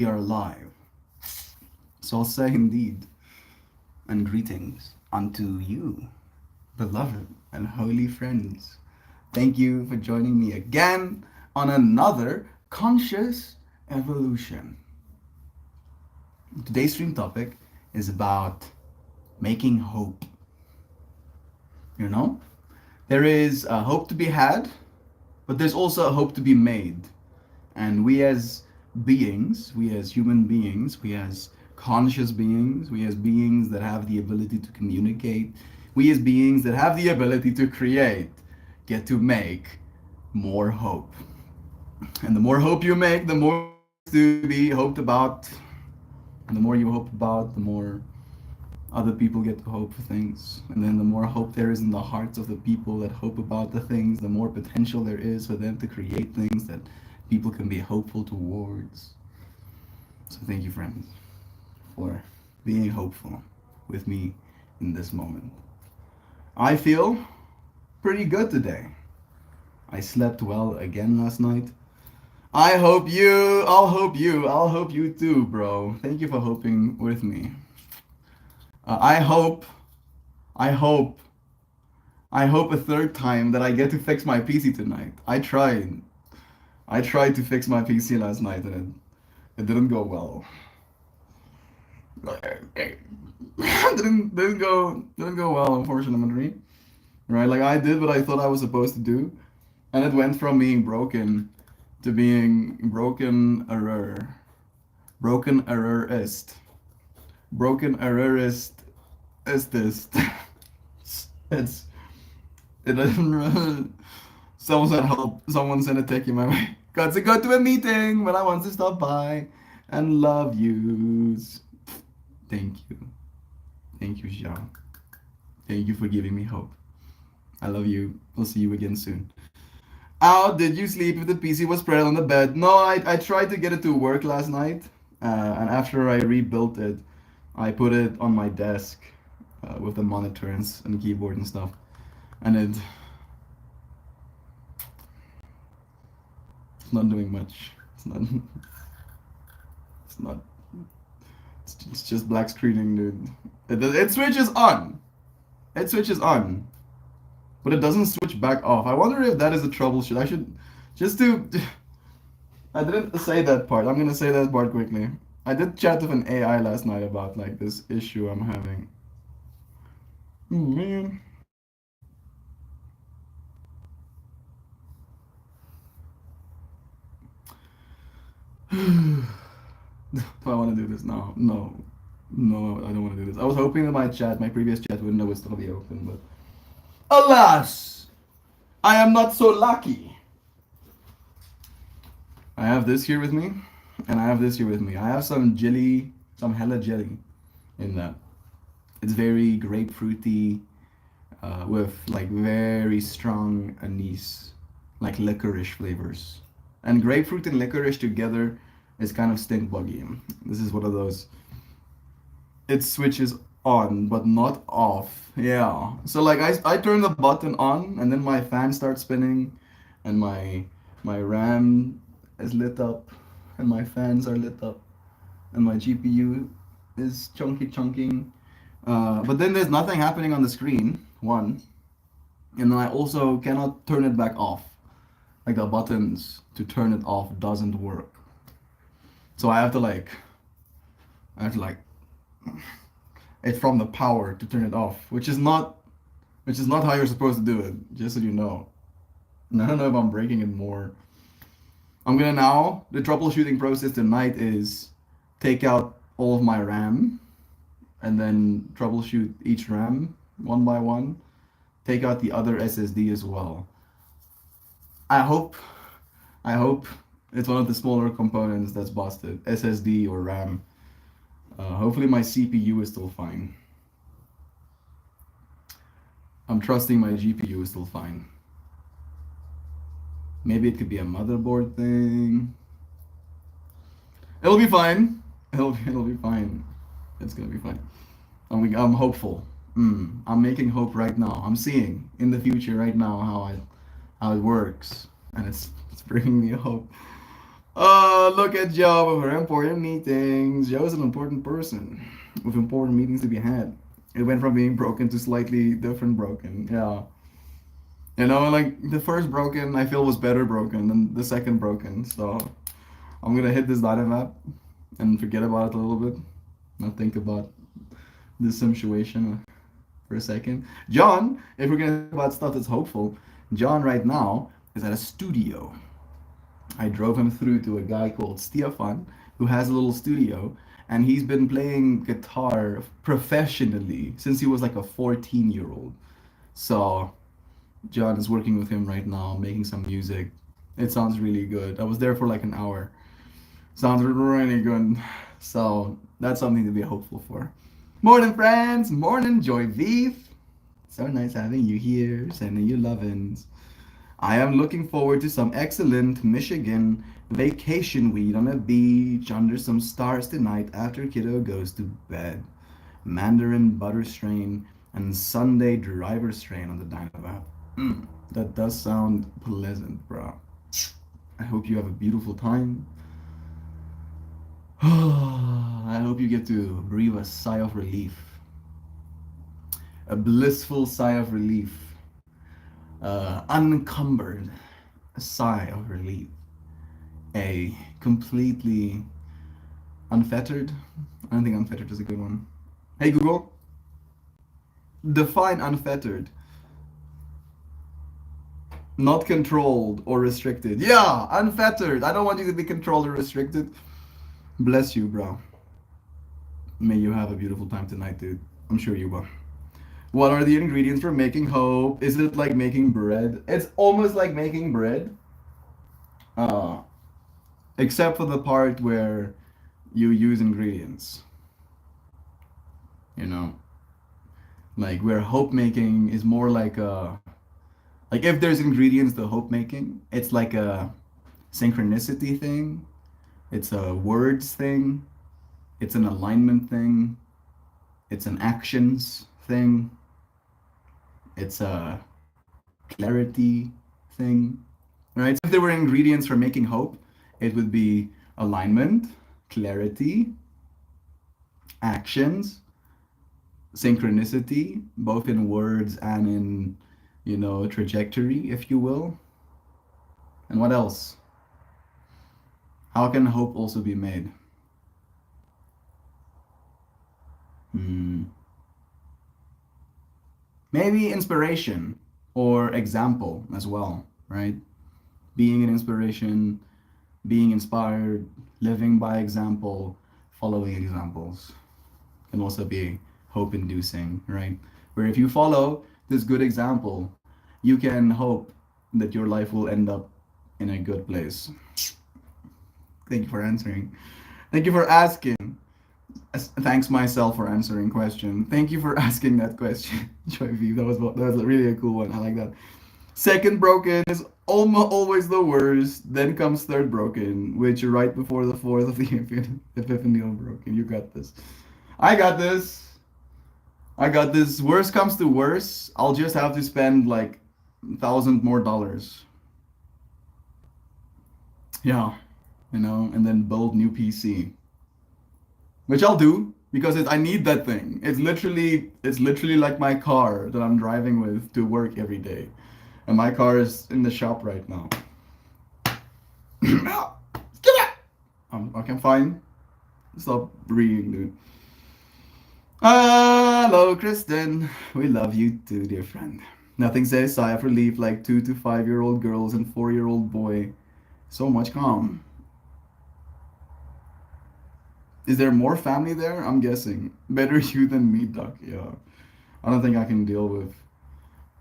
We are live. So I'll say indeed, and greetings unto you, beloved and holy friends. Thank you for joining me again on another conscious evolution. Today's stream topic is about making hope. You know, there is a hope to be had, but there's also a hope to be made. And we as beings, we as human beings, we as conscious beings, we as beings that have the ability to communicate, we as beings that have the ability to create, get to make more hope. And the more hope you make, the more to be hoped about. And the more you hope about, the more other people get to hope for things. And then the more hope there is in the hearts of the people that hope about the things, the more potential there is for them to create things that people can be hopeful towards. So thank you, friends, for being hopeful with me in this moment. I feel pretty good today. I slept well again last night. I'll hope you too, bro. Thank you for hoping with me. I hope, I hope, I hope a third time that I get to fix my PC tonight. I tried to fix my PC last night and it didn't go well. didn't go well, unfortunately. Right? Like I did what I thought I was supposed to do, and it went from being broken to being broken errorist, broken errorist is this. it's it doesn't. Someone said help. Someone sent a techie my way. Got to go to a meeting, but I want to stop by and love yous. Thank you. Thank you, Jean. Thank you for giving me hope. I love you. We'll see you again soon. How did you sleep if the PC was spread on the bed? No, I tried to get it to work last night, and after I rebuilt it, I put it on my desk with the monitors and keyboard and stuff, and it's not doing much. It's not. It's not. It's just black screening, dude. It switches on. It switches on, but it doesn't switch back off. I wonder if that is a troubleshoot. I should just do. I didn't say that part. I'm gonna say that part quickly. I did chat with an AI last night about like this issue I'm having. Man. Do I want to do this now? No. No, I don't want to do this. I was hoping that my previous chat window would still be open, but alas, I am not so lucky. I have this here with me, and I have this here with me. I have some jelly, some hella jelly in that. It's very grapefruity, with like very strong anise, like licorice flavors. And grapefruit and licorice together is kind of stink buggy. This is one of those. It switches on, but not off. Yeah. So like I turn the button on, and then my fan starts spinning, and my RAM is lit up, and my fans are lit up, and my GPU is chunking. But then there's nothing happening on the screen. One, and then I also cannot turn it back off. Like the buttons to turn it off doesn't work. So I have to like it from the power to turn it off, which is not how you're supposed to do it. Just so you know. And I don't know if I'm breaking it more. I'm gonna now the troubleshooting process tonight is take out all of my RAM and then troubleshoot each RAM one by one. Take out the other SSD as well. I hope I hope it's one of the smaller components that's busted, SSD or RAM. Hopefully my CPU is still fine. I'm trusting my GPU is still fine. Maybe it could be a motherboard thing. It'll be fine. It'll be fine. It's gonna be fine. I'm hopeful. I'm making hope right now. I'm seeing in the future right now how it works, and it's bringing me hope. Oh, look at Joe with her important meetings. Joe is an important person with important meetings to be had. It went from being broken to slightly different broken. Yeah. You know, like the first broken I feel was better broken than the second broken. So I'm gonna hit this dynamap and forget about it a little bit. Not think about this situation for a second. John, if we're gonna talk about stuff that's hopeful, John right now is at a studio. I drove him through to a guy called Stefan who has a little studio, and he's been playing guitar professionally since he was like a 14-year-old. So John is working with him right now, making some music. It sounds really good. I was there for like an hour. Sounds really good. So that's something to be hopeful for. Morning, friends. Morning, Joy Vive. So nice having you here. Sending you lovin's. I am looking forward to some excellent Michigan vacation weed on a beach under some stars tonight after kiddo goes to bed. Mandarin butter strain and Sunday driver strain on the Dynavap. That does sound pleasant, bro. I hope you have a beautiful time. I hope you get to breathe a sigh of relief. A blissful sigh of relief. Unencumbered sigh of relief. A completely unfettered. I don't think unfettered is a good one. Hey Google, define unfettered. Not controlled or restricted. Yeah, unfettered. I don't want you to be controlled or restricted. Bless you, bro. May you have a beautiful time tonight, dude. I'm sure you will. What are the ingredients for making hope? Is it like making bread? It's almost like making bread. Uh, except for the part where you use ingredients. You know, like where hope making is more like a like if there's ingredients to hope making, it's like a synchronicity thing, it's a words thing, it's an alignment thing, it's an actions thing, it's a clarity thing, right? So if there were ingredients for making hope, it would be alignment, clarity, actions, synchronicity, both in words and in, trajectory, if you will. And what else? How can hope also be made? Maybe inspiration or example as well, right? Being an inspiration, being inspired, living by example, following examples can also be hope inducing, right? Where if you follow this good example, you can hope that your life will end up in a good place. Thank you for answering. Thank you for asking. Thanks myself for answering question. Thank you for asking that question, Joy V. That was really a cool one. I like that. Second broken is almost always the worst. Then comes third broken, which right before the fourth of the epiphanial broken. You got this. I got this. I got this. Worst comes to worst, I'll just have to spend like $1,000 more. Yeah, and then build new PC, which I'll do because I need that thing. It's literally like my car that I'm driving with to work every day, and my car is in the shop right now. Okay, fine. Stop reading, dude. Hello, Kristen. We love you too, dear friend. Nothing says sigh of relief like 2 to 5-year-old girls and 4-year-old boy. So much calm. Is there more family there? I'm guessing. Better you than me, Duck. Yeah. I don't think I can deal with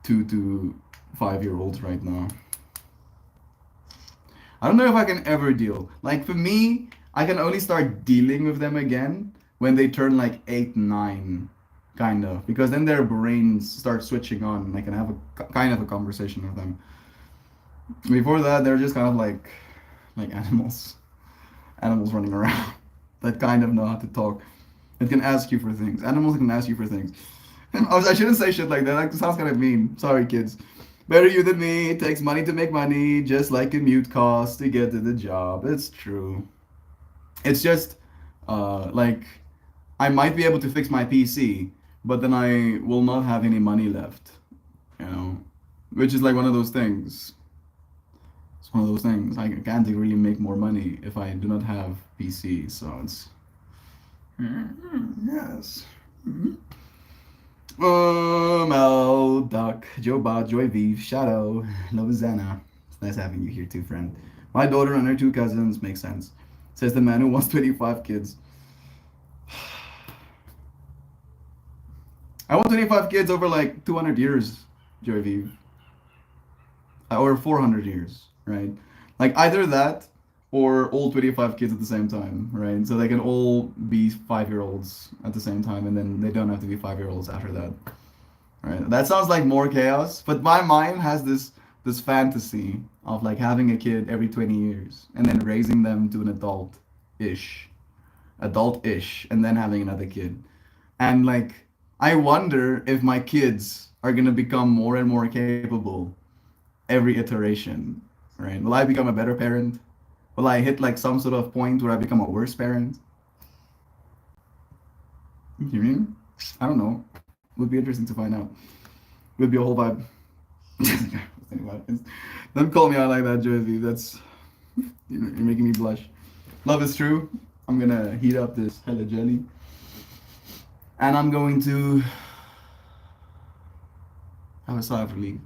2 to 5-year-olds right now. I don't know if I can ever deal. Like for me, I can only start dealing with them again when they turn like 8, 9, kind of, because then their brains start switching on and I can have a kind of a conversation with them. Before that, they're just kind of like animals running around that kind of know how to talk. It can ask you for things. Animals can ask you for things. I shouldn't say shit like that. That sounds kind of mean. Sorry, kids. Better you than me. It takes money to make money, just like commute costs to get to the job. It's true. It's just like I might be able to fix my PC, but then I will not have any money left. You know, which is like one of those things. It's one of those things. I can't really make more money if I do not have PC. So it's yes. Mel, Duck, Joe Bot, Joy V, Shadow, Lovizana. It's nice having you here too, friend. My daughter and her two cousins makes sense. Says the man who wants 25 kids. I want 25 kids over like 200 years, Joy V. Or 400 years, right? Like either that or all 25 kids at the same time, right? So they can all be 5 year olds at the same time and then they don't have to be 5 year olds after that. Right? That sounds like more chaos, but my mind has this fantasy of like having a kid every 20 years and then raising them to an adult-ish, and then having another kid. And like I wonder if my kids are gonna become more and more capable every iteration, right? Will I become a better parent? Will I hit like some sort of point where I become a worse parent? You mean? I don't know. Would be interesting to find out. Would be a whole vibe. Don't call me out like that, Josie. That's you're making me blush. Love is true. I'm gonna heat up this hella jelly, and I'm going to have a sigh of relief.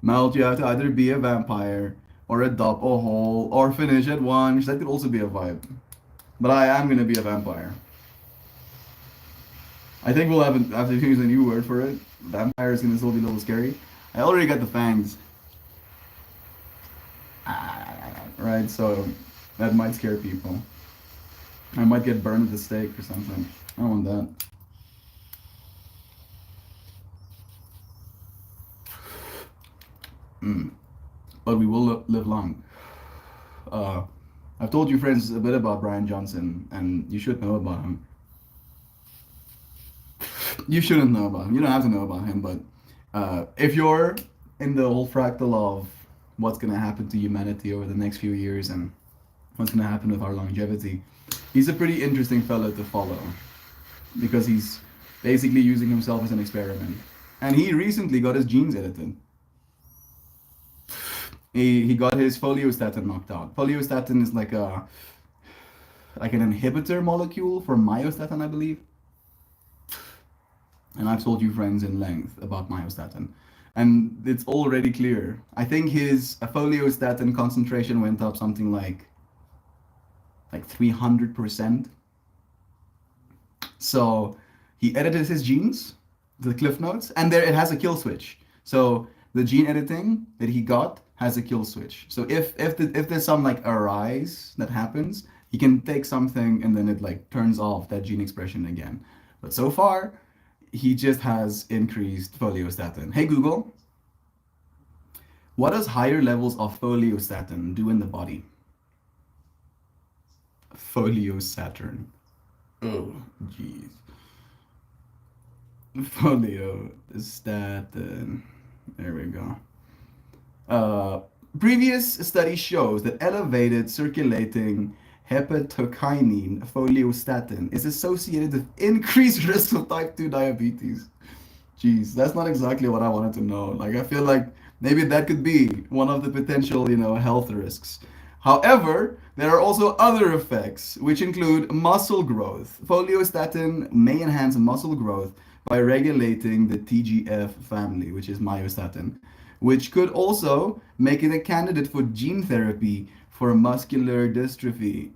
Melt, you have to either be a vampire or adopt a whole or finish at once. That could also be a vibe. But I am gonna be a vampire. I think we'll have to use a new word for it. Vampire is gonna still be a little scary. I already got the fangs. Right, so that might scare people. I might get burned at the stake or something. I don't want that. But we will live long. I've told you friends a bit about Brian Johnson, and you should know about him. You shouldn't know about him. You don't have to know about him, but if you're in the whole fractal of what's gonna happen to humanity over the next few years and what's gonna happen with our longevity, he's a pretty interesting fellow to follow because he's basically using himself as an experiment. And he recently got his genes edited. He got his foliostatin knocked out. Foliostatin is like an inhibitor molecule for myostatin, I believe. And I've told you friends in length about myostatin. And it's already clear. I think his foliostatin concentration went up something like 300%. So he edited his genes, the cliff notes, and there it has a kill switch. So the gene editing that he got has a kill switch. So if there's some like arise that happens, he can take something and then it like turns off that gene expression again. But so far, he just has increased foliostatin. Hey Google, what does higher levels of foliostatin do in the body? Foliostatin. Oh, jeez. Foliostatin. There we go. Previous study shows that elevated circulating hepatokinin foliostatin is associated with increased risk of type 2 diabetes. Jeez, that's not exactly what I wanted to know. Like, I feel like maybe that could be one of the potential, health risks. However, there are also other effects, which include muscle growth. Foliostatin may enhance muscle growth by regulating the TGF family, which is myostatin, which could also make it a candidate for gene therapy for muscular dystrophy.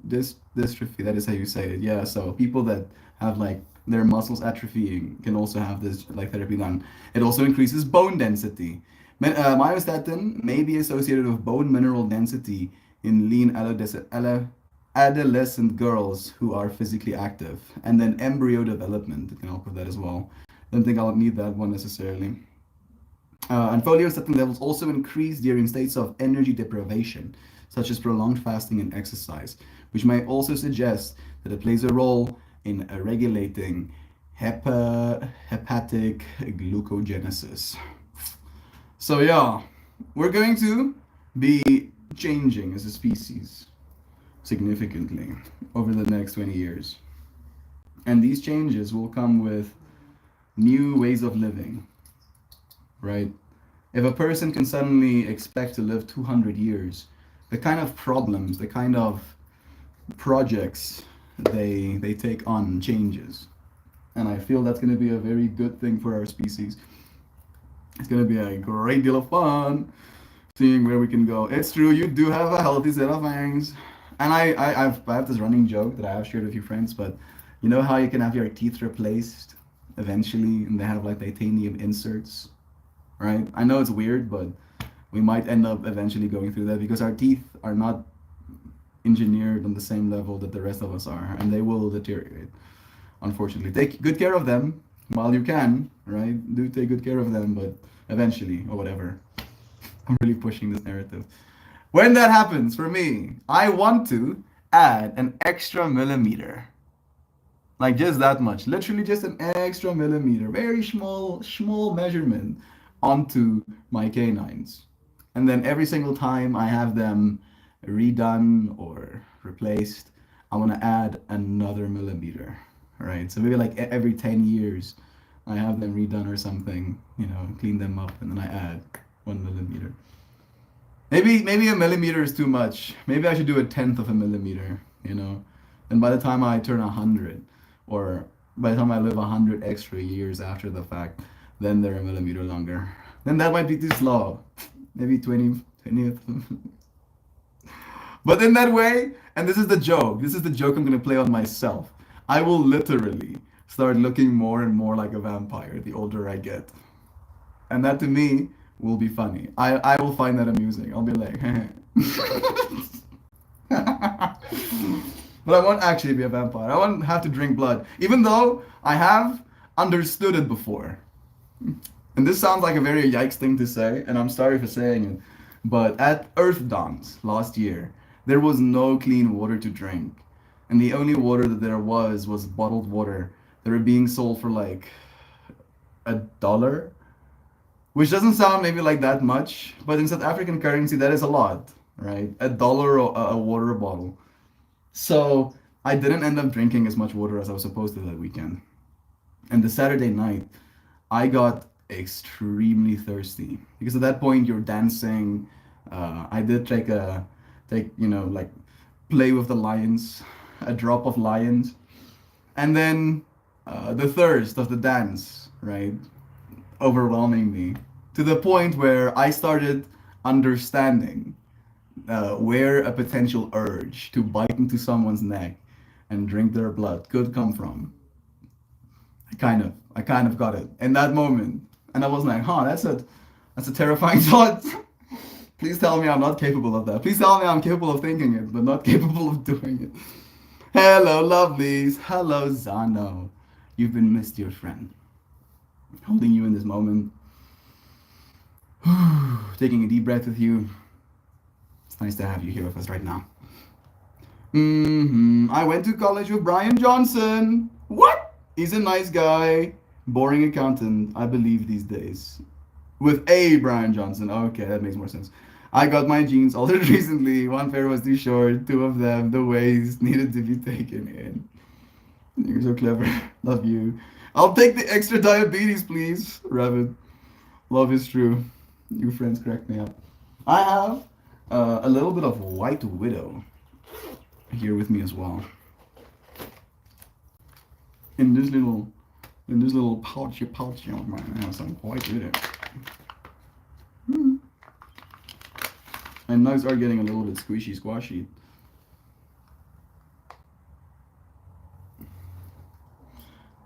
Dystrophy, that is how you say it. Yeah, so people that have like their muscles atrophying can also have this like therapy done. It also increases bone density. Myostatin may be associated with bone mineral density in lean adolescent girls who are physically active, and then embryo development. It can help with that as well. Don't think I'll need that one necessarily. And foliostatin levels also increase during states of energy deprivation, such as prolonged fasting and exercise, which may also suggest that it plays a role in regulating hepatic glucogenesis. So yeah, we're going to be changing as a species significantly over the next 20 years. And these changes will come with new ways of living, right? If a person can suddenly expect to live 200 years, the kind of problems, the kind of projects they take on changes. And I feel that's going to be a very good thing for our species. It's going to be a great deal of fun seeing where we can go. It's true, you do have a healthy set of fangs. And I have this running joke that I have shared with a few friends, but you know how you can have your teeth replaced eventually and they have like titanium inserts, right? I know it's weird, but we might end up eventually going through that because our teeth are not engineered on the same level that the rest of us are, and they will deteriorate. Unfortunately, take good care of them while you can, right? Do take good care of them, but eventually, or whatever. I'm really pushing this narrative. When that happens for me, I want to add an extra millimeter. Like just that much. Literally just an extra millimeter. Very small measurement onto my canines. And then every single time I have them redone or replaced, I want to add another millimeter. Right? So maybe like every 10 years, I have them redone or something, clean them up, and then I add 1 millimeter. Maybe a millimeter is too much. Maybe I should do a tenth of a millimeter. And by the time I turn 100, or by the time I live 100 extra years after the fact, then they're a millimeter longer. Then that might be too slow. Maybe 20th. But in that way, and this is the joke. This is the joke I'm gonna play on myself. I will literally start looking more and more like a vampire the older I get. And that to me will be funny. I will find that amusing. I'll be like, but I won't actually be a vampire. I won't have to drink blood, even though I have understood it before. And this sounds like a very yikes thing to say, and I'm sorry for saying it, but at Earth Dance last year, there was no clean water to drink. And the only water that there was bottled water. They were being sold for like $1, which doesn't sound maybe like that much, but in South African currency, that is a lot, right? $1 a water bottle. So I didn't end up drinking as much water as I was supposed to that weekend. And the Saturday night, I got extremely thirsty because at that point you're dancing. I did like play with the lions, a drop of lions, and then the thirst of the dance, right, overwhelming me to the point where I started understanding where a potential urge to bite into someone's neck and drink their blood could come from. I kind of got it in that moment, and I was like, "Huh, that's a terrifying thought." Please tell me I'm not capable of that. Please tell me I'm capable of thinking it, but not capable of doing it. Hello, lovelies. Hello, Zano. You've been missed, dear friend. Holding you in this moment. Taking a deep breath with you. It's nice to have you here with us right now. I went to college with Brian Johnson. What? He's a nice guy. Boring accountant, I believe these days. With a Brian Johnson. Okay, that makes more sense. I got my jeans altered recently. One pair was too short. Two of them, the waist, needed to be taken in. You're so clever. Love you. I'll take the extra diabetes, please. Rabbit. Love is true. You friends crack me up. I have a little bit of White Widow here with me as well. In this little pouchy of mine, I have some White Widow. My nugs are getting a little bit squishy, squashy.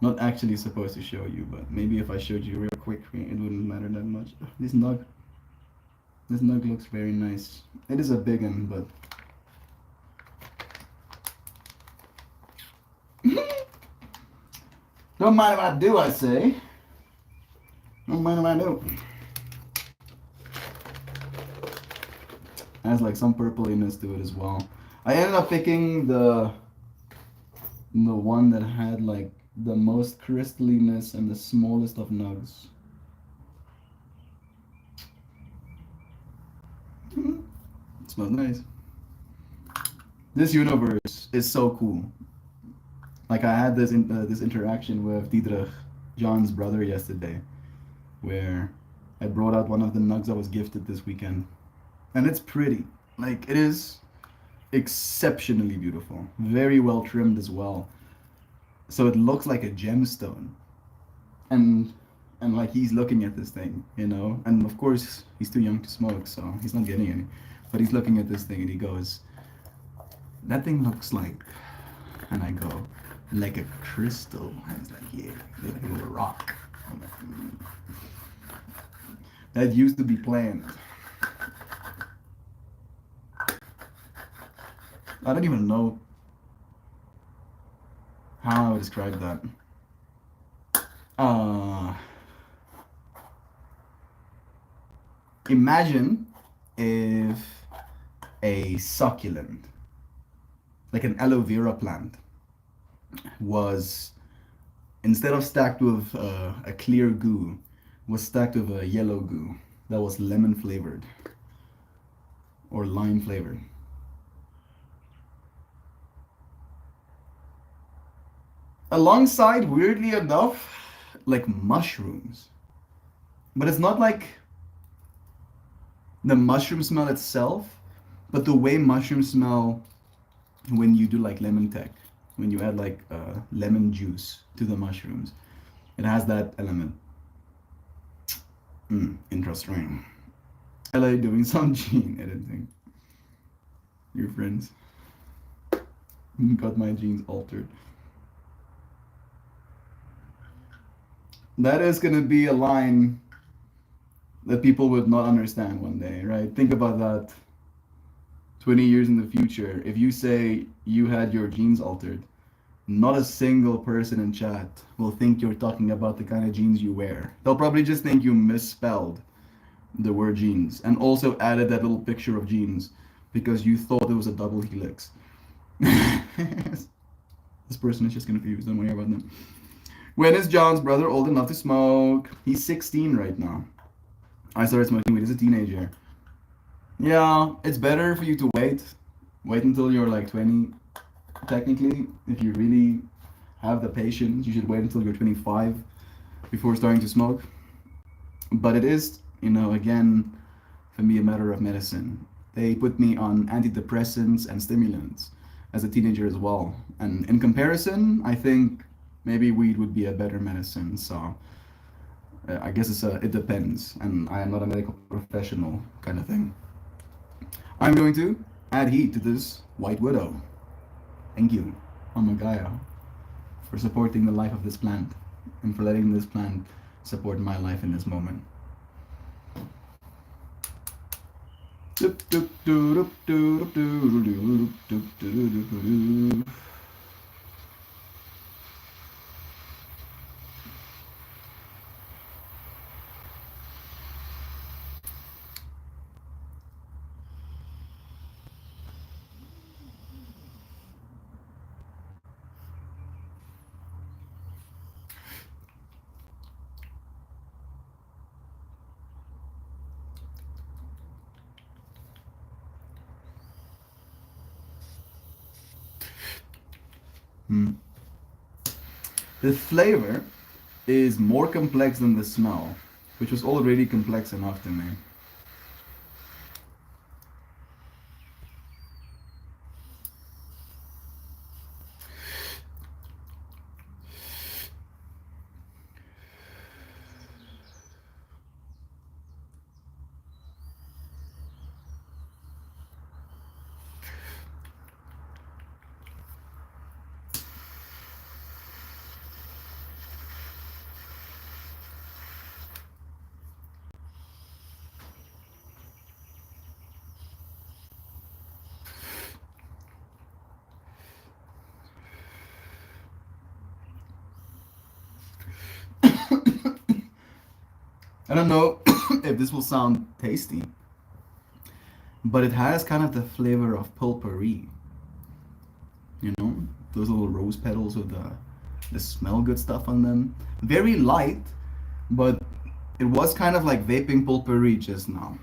Not actually supposed to show you, but maybe if I showed you real quick, it wouldn't matter that much. This nug looks very nice. It is a big one, but don't mind if I do, I say. Don't mind if I do. Has like some purpliness to it as well. I ended up picking the one that had like the most crystalliness and the smallest of nugs. Smells nice. This universe is so cool. Like I had this interaction with Diedrich, John's brother, yesterday, where I brought out one of the nugs I was gifted this weekend, and it's pretty. Like it is exceptionally beautiful, very well trimmed as well. So it looks like a gemstone, and like he's looking at this thing, you know. And of course he's too young to smoke, so he's not getting any. But he's looking at this thing and he goes, "That thing looks like," and I go, "like a crystal." And he's like, "Yeah, like a little rock." I'm like, that used to be planned. I don't even know how I would describe that. Uh, Imagine if a succulent, like an aloe vera plant, was instead of stacked with a clear goo, was stacked with a yellow goo that was lemon flavored or lime flavored. Alongside, weirdly enough, like mushrooms. But it's not like the mushroom smell itself, but the way mushrooms smell when you do like lemon tech, when you add like lemon juice to the mushrooms. It has that element. Interesting. I like doing some gene editing. Your friends got my genes altered. That is gonna be a line that people would not understand one day, right? Think about that. 20 years in the future, if you say you had your genes altered, not a single person in chat will think you're talking about the kind of jeans you wear. They'll probably just think you misspelled the word jeans and also added that little picture of jeans because you thought it was a double helix. This person is just confused. Don't worry about them. When is John's brother old enough to smoke? He's 16 right now. I started smoking weed as a teenager. Yeah, it's better for you to wait. Wait until you're like 20. Technically, if you really have the patience, you should wait until you're 25 before starting to smoke. But it is, you know, again, for me, a matter of medicine. They put me on antidepressants and stimulants as a teenager as well. And in comparison, I think maybe weed would be a better medicine. So I guess it depends. And I am not a medical professional kind of thing. I'm going to add heat to this White Widow. Thank you, Amagaya, for supporting the life of this plant and for letting this plant support my life in this moment. The flavor is more complex than the smell, which was already complex enough to me. I don't know if this will sound tasty, but it has kind of the flavor of potpourri. You know, those little rose petals with the smell good stuff on them. Very light, but it was kind of like vaping potpourri just now.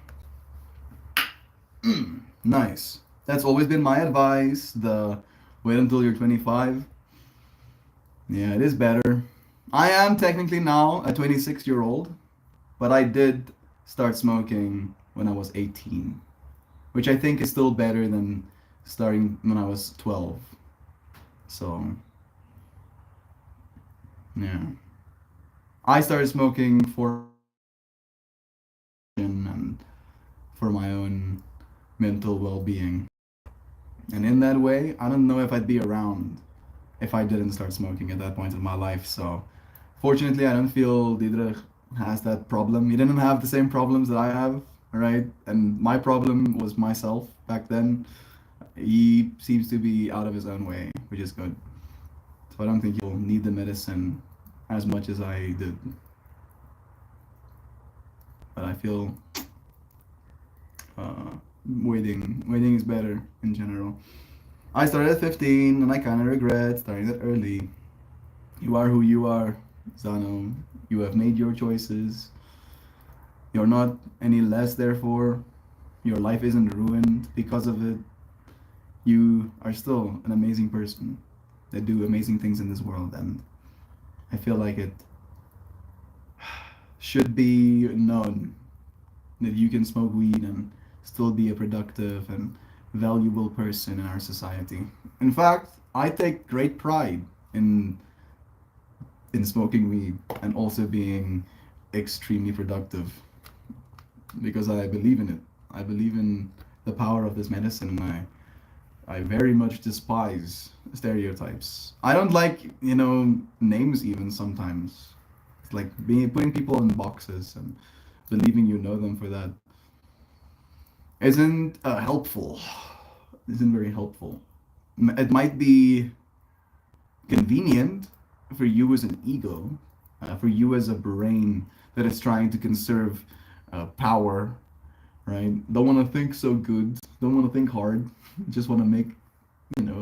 Nice. That's always been my advice. The wait until you're 25. Yeah, it is better. I am technically now a 26-year-old, but I did start smoking when I was 18, which I think is still better than starting when I was 12. So, yeah. I started smoking for and for my own mental well-being. And in that way, I don't know if I'd be around if I didn't start smoking at that point in my life. So, fortunately, I don't feel Diedrich has that problem. He didn't have the same problems that I have, right? And my problem was myself back then. He seems to be out of his own way, which is good. So I don't think he'll need the medicine as much as I did. But I feel waiting is better in general. I started at 15 and I kind of regret starting that early. You are who you are, Zano. You have made your choices. You're not any less, therefore. Your life isn't ruined because of it. You are still an amazing person that do amazing things in this world, and I feel like it should be known that you can smoke weed and still be a productive and valuable person in our society. In fact, I take great pride in smoking weed and also being extremely productive because I believe in it. I believe in the power of this medicine, and I very much despise stereotypes. I don't like, names even sometimes. It's like being putting people in boxes and believing you know them for that isn't helpful. Isn't very helpful. It might be convenient for you as an ego, for you as a brain that is trying to conserve power, right? Don't want to think so good. Don't want to think hard. Just want to make,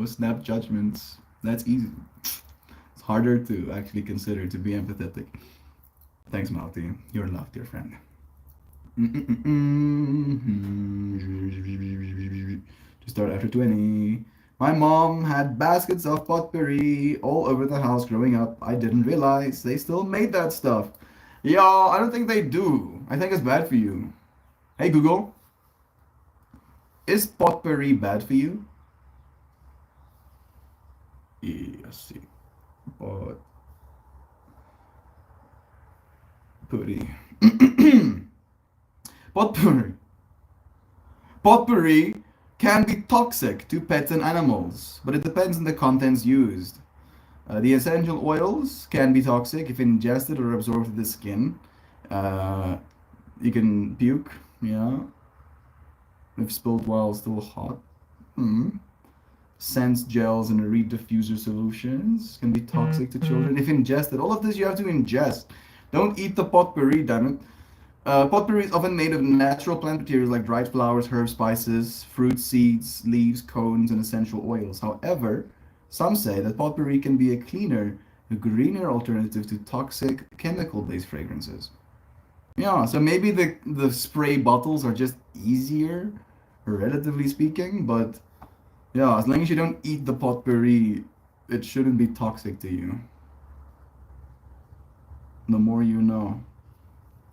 snap judgments. That's easy. It's harder to actually consider to be empathetic. Thanks, Malti. You're loved, dear friend. To start after 20. My mom had baskets of potpourri all over the house growing up. I didn't realize they still made that stuff. Y'all, I don't think they do. I think it's bad for you. Hey, Google, is potpourri bad for you? Let's see. Potpourri. Potpourri. Potpourri can be toxic to pets and animals, but it depends on the contents used. The essential oils can be toxic if ingested or absorbed through the skin. Uh, you can puke, yeah, if spilled while still hot. Mm. Scents, gels, and reed diffuser solutions can be toxic to children if ingested. All of this you have to ingest. Don't eat the potpourri, damn it. Potpourri is often made of natural plant materials like dried flowers, herbs, spices, fruits, seeds, leaves, cones, and essential oils. However, some say that potpourri can be a cleaner, a greener alternative to toxic chemical-based fragrances. Yeah, so maybe the spray bottles are just easier, relatively speaking, but yeah, as long as you don't eat the potpourri, it shouldn't be toxic to you. The more you know.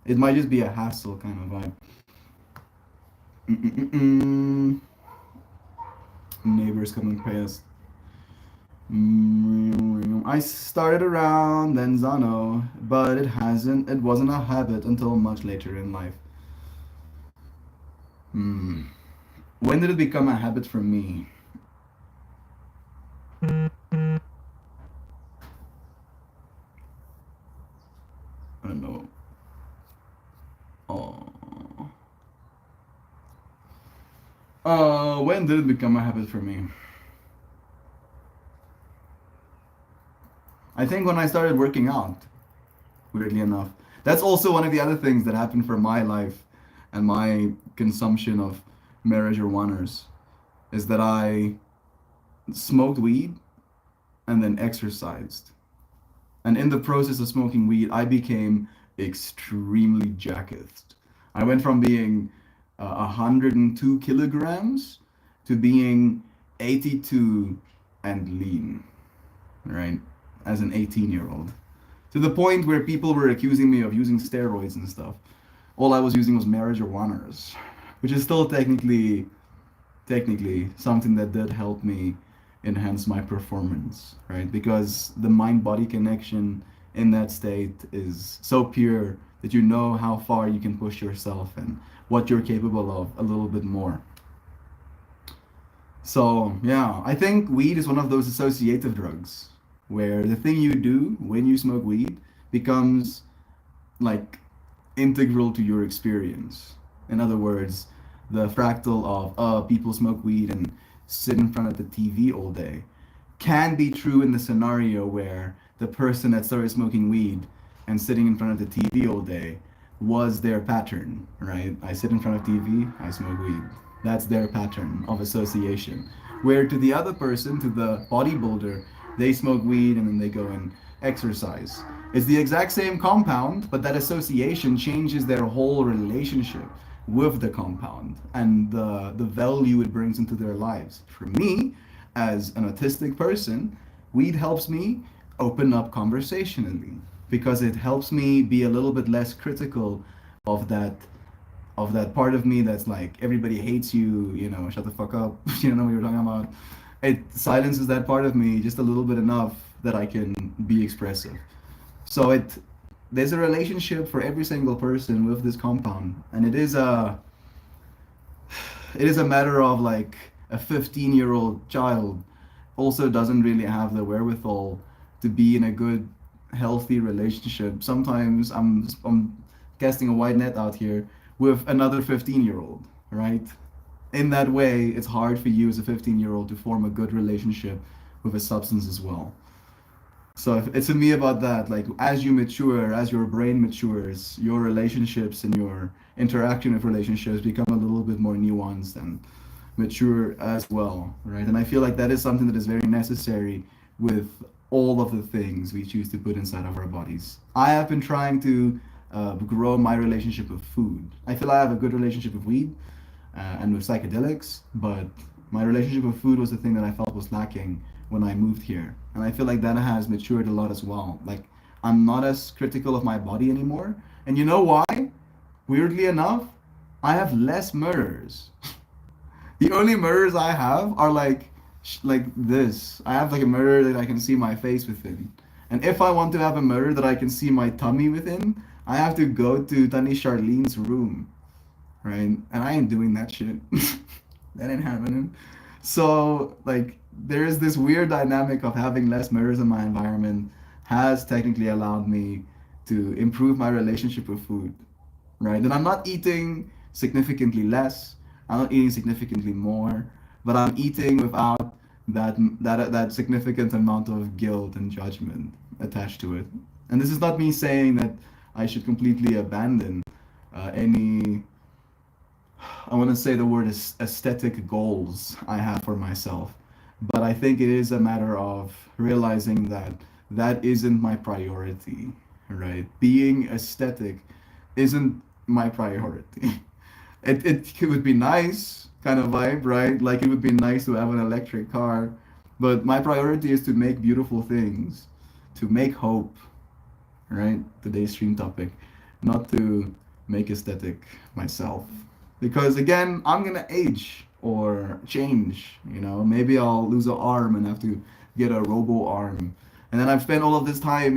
It might just be a hassle kind of vibe. Mm-mm-mm. Neighbors coming past. I started around then Zano, but it wasn't a habit until much later in life. Hmm. When did it become a habit for me? I don't know. Oh. When did it become a habit for me? I think when I started working out, weirdly enough. That's also one of the other things that happened for my life and my consumption of marijuaners is that I smoked weed and then exercised. And in the process of smoking weed, I became extremely jacked. I went from being 102 kilograms to being 82 and lean, right? As an 18-year-old. To the point where people were accusing me of using steroids and stuff. All I was using was marijuanas, which is still technically something that did help me enhance my performance, right? Because the mind body connection in that state is so pure that you know how far you can push yourself and what you're capable of a little bit more. So, yeah, I think weed is one of those associative drugs where the thing you do when you smoke weed becomes like integral to your experience. In other words, the fractal of people smoke weed and sit in front of the TV all day can be true in the scenario where the person that started smoking weed and sitting in front of the TV all day was their pattern, right? I sit in front of TV, I smoke weed. That's their pattern of association. Where to the other person, to the bodybuilder, they smoke weed and then they go and exercise. It's the exact same compound, but that association changes their whole relationship with the compound and the value it brings into their lives. For me, as an autistic person, weed helps me open up conversationally because it helps me be a little bit less critical of that part of me that's like everybody hates you, shut the fuck up, you know what you're talking about. It silences that part of me just a little bit enough that I can be expressive. So there's a relationship for every single person with this compound, and it is a matter of like a 15-year-old child also doesn't really have the wherewithal to be in a good healthy relationship. Sometimes I'm casting a wide net out here with another 15-year-old, right? In that way, it's hard for you as a 15-year-old to form a good relationship with a substance as well. So it's to me about that. Like as you mature, as your brain matures, your relationships and your interaction with relationships become a little bit more nuanced and mature as well, right? And I feel like that is something that is very necessary with all of the things we choose to put inside of our bodies. I have been trying to grow my relationship with food. I feel I have a good relationship with weed and with psychedelics, but my relationship with food was the thing that I felt was lacking when I moved here. And I feel like that has matured a lot as well. Like I'm not as critical of my body anymore. And you know why? Weirdly enough, I have less mirrors. The only mirrors I have are like this. I have like a mirror that I can see my face within. And if I want to have a mirror that I can see my tummy within, I have to go to Tani Charlene's room, right? And I ain't doing that shit. That ain't happening. So like there is this weird dynamic of having less mirrors in my environment has technically allowed me to improve my relationship with food, right? And I'm not eating significantly less. I'm not eating significantly more, but I'm eating without that significant amount of guilt and judgment attached to it. And this is not me saying that I should completely abandon any, I want to say the word is aesthetic goals I have for myself. But I think it is a matter of realizing that that isn't my priority, right? Being aesthetic isn't my priority. It would be nice, kind of vibe, right? Like it would be nice to have an electric car, but my priority is to make beautiful things, to make hope, right? Today's stream topic, not to make aesthetic myself. Because again, I'm gonna age or change, maybe I'll lose an arm and have to get a robo arm. And then I've spent all of this time,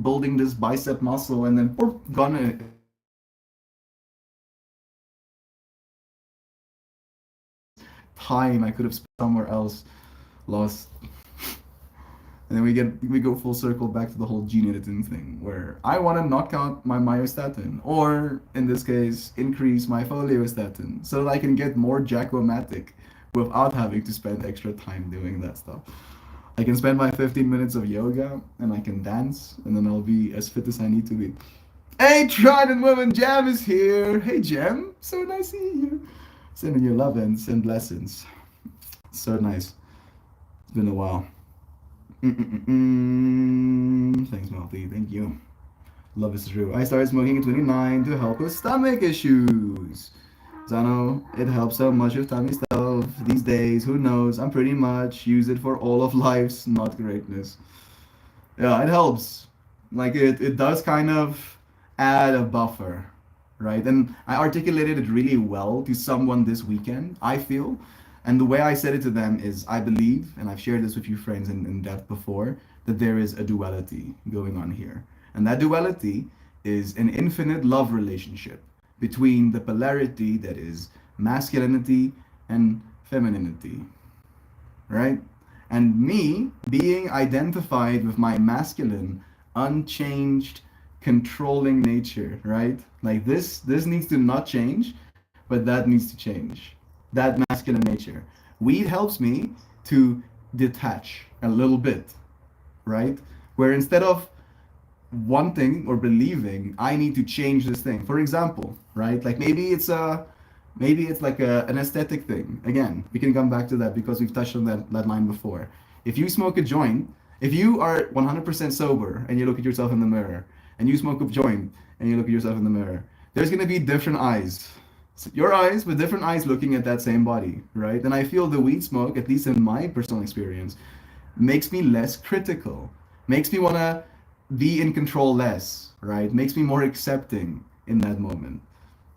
building this bicep muscle and then poof, gone time I could have spent somewhere else, lost. And then we go full circle back to the whole gene editing thing, where I want to knock out my myostatin, or in this case, increase my foliostatin, so that I can get more jack-o-matic without having to spend extra time doing that stuff. I can spend my 15 minutes of yoga, and I can dance, and then I'll be as fit as I need to be. Hey, Trident Woman, Jam is here. Hey, Jam, so nice seeing you. Sending you love and blessings. So nice. It's been a while. Thanks, Malty. Thank you. Love is true. I started smoking at 29 to help with stomach issues. So I know it helps so much with tummy stuff these days. Who knows? I'm pretty much use it for all of life's not greatness. Yeah, it helps. Like it does kind of add a buffer, right? And I articulated it really well to someone this weekend, I feel. And the way I said it to them is I believe, and I've shared this with you friends in depth before, that there is a duality going on here. And that duality is an infinite love relationship between the polarity that is masculinity and femininity, right? And me being identified with my masculine, unchanged, controlling nature, right? Like this needs to not change, but that needs to change. That masculine nature. Weed helps me to detach a little bit, right? Where instead of wanting or believing I need to change this thing. For example, right? Like maybe it's like an aesthetic thing. Again, we can come back to that because we've touched on that line before. If you smoke a joint, if you are 100% sober and you look at yourself in the mirror and you smoke a joint and you look at yourself in the mirror, there's going to be different eyes. Your eyes with different eyes looking at that same body, right? And I feel the weed smoke, at least in my personal experience, makes me less critical, makes me want to be in control less, right? Makes me more accepting in that moment.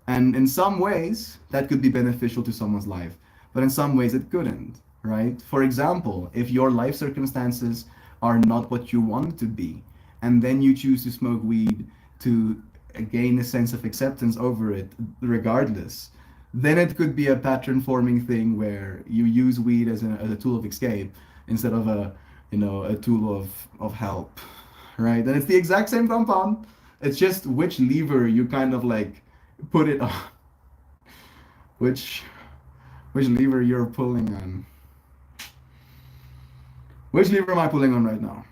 And in some ways, that could be beneficial to someone's life, but in some ways, it couldn't, right? For example, if your life circumstances are not what you want to be, and then you choose to smoke weed to gain a sense of acceptance over it, regardless, then it could be a pattern forming thing where you use weed as a tool of escape instead of a tool of help, right? And it's the exact same compound. It's just which lever you kind of like put it on, which which lever you're pulling on. Which lever am I pulling on right now?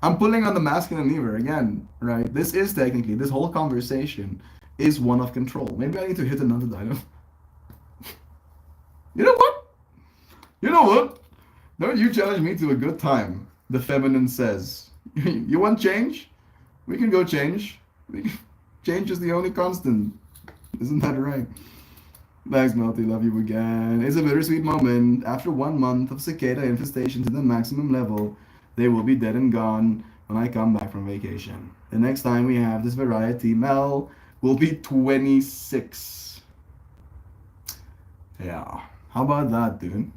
I'm pulling on the masculine lever again, right? This is technically, this whole conversation is one of control. Maybe I need to hit another dino. You know what? You know what? Don't you challenge me to a good time, the feminine says. You want change? We can go change. Change is the only constant. Isn't that right? Thanks, Melty. Love you again. It's a bittersweet moment. After 1 month of cicada infestation to the maximum level, they will be dead and gone when I come back from vacation. The next time we have this variety, Mel will be 26. Yeah. How about that, dude?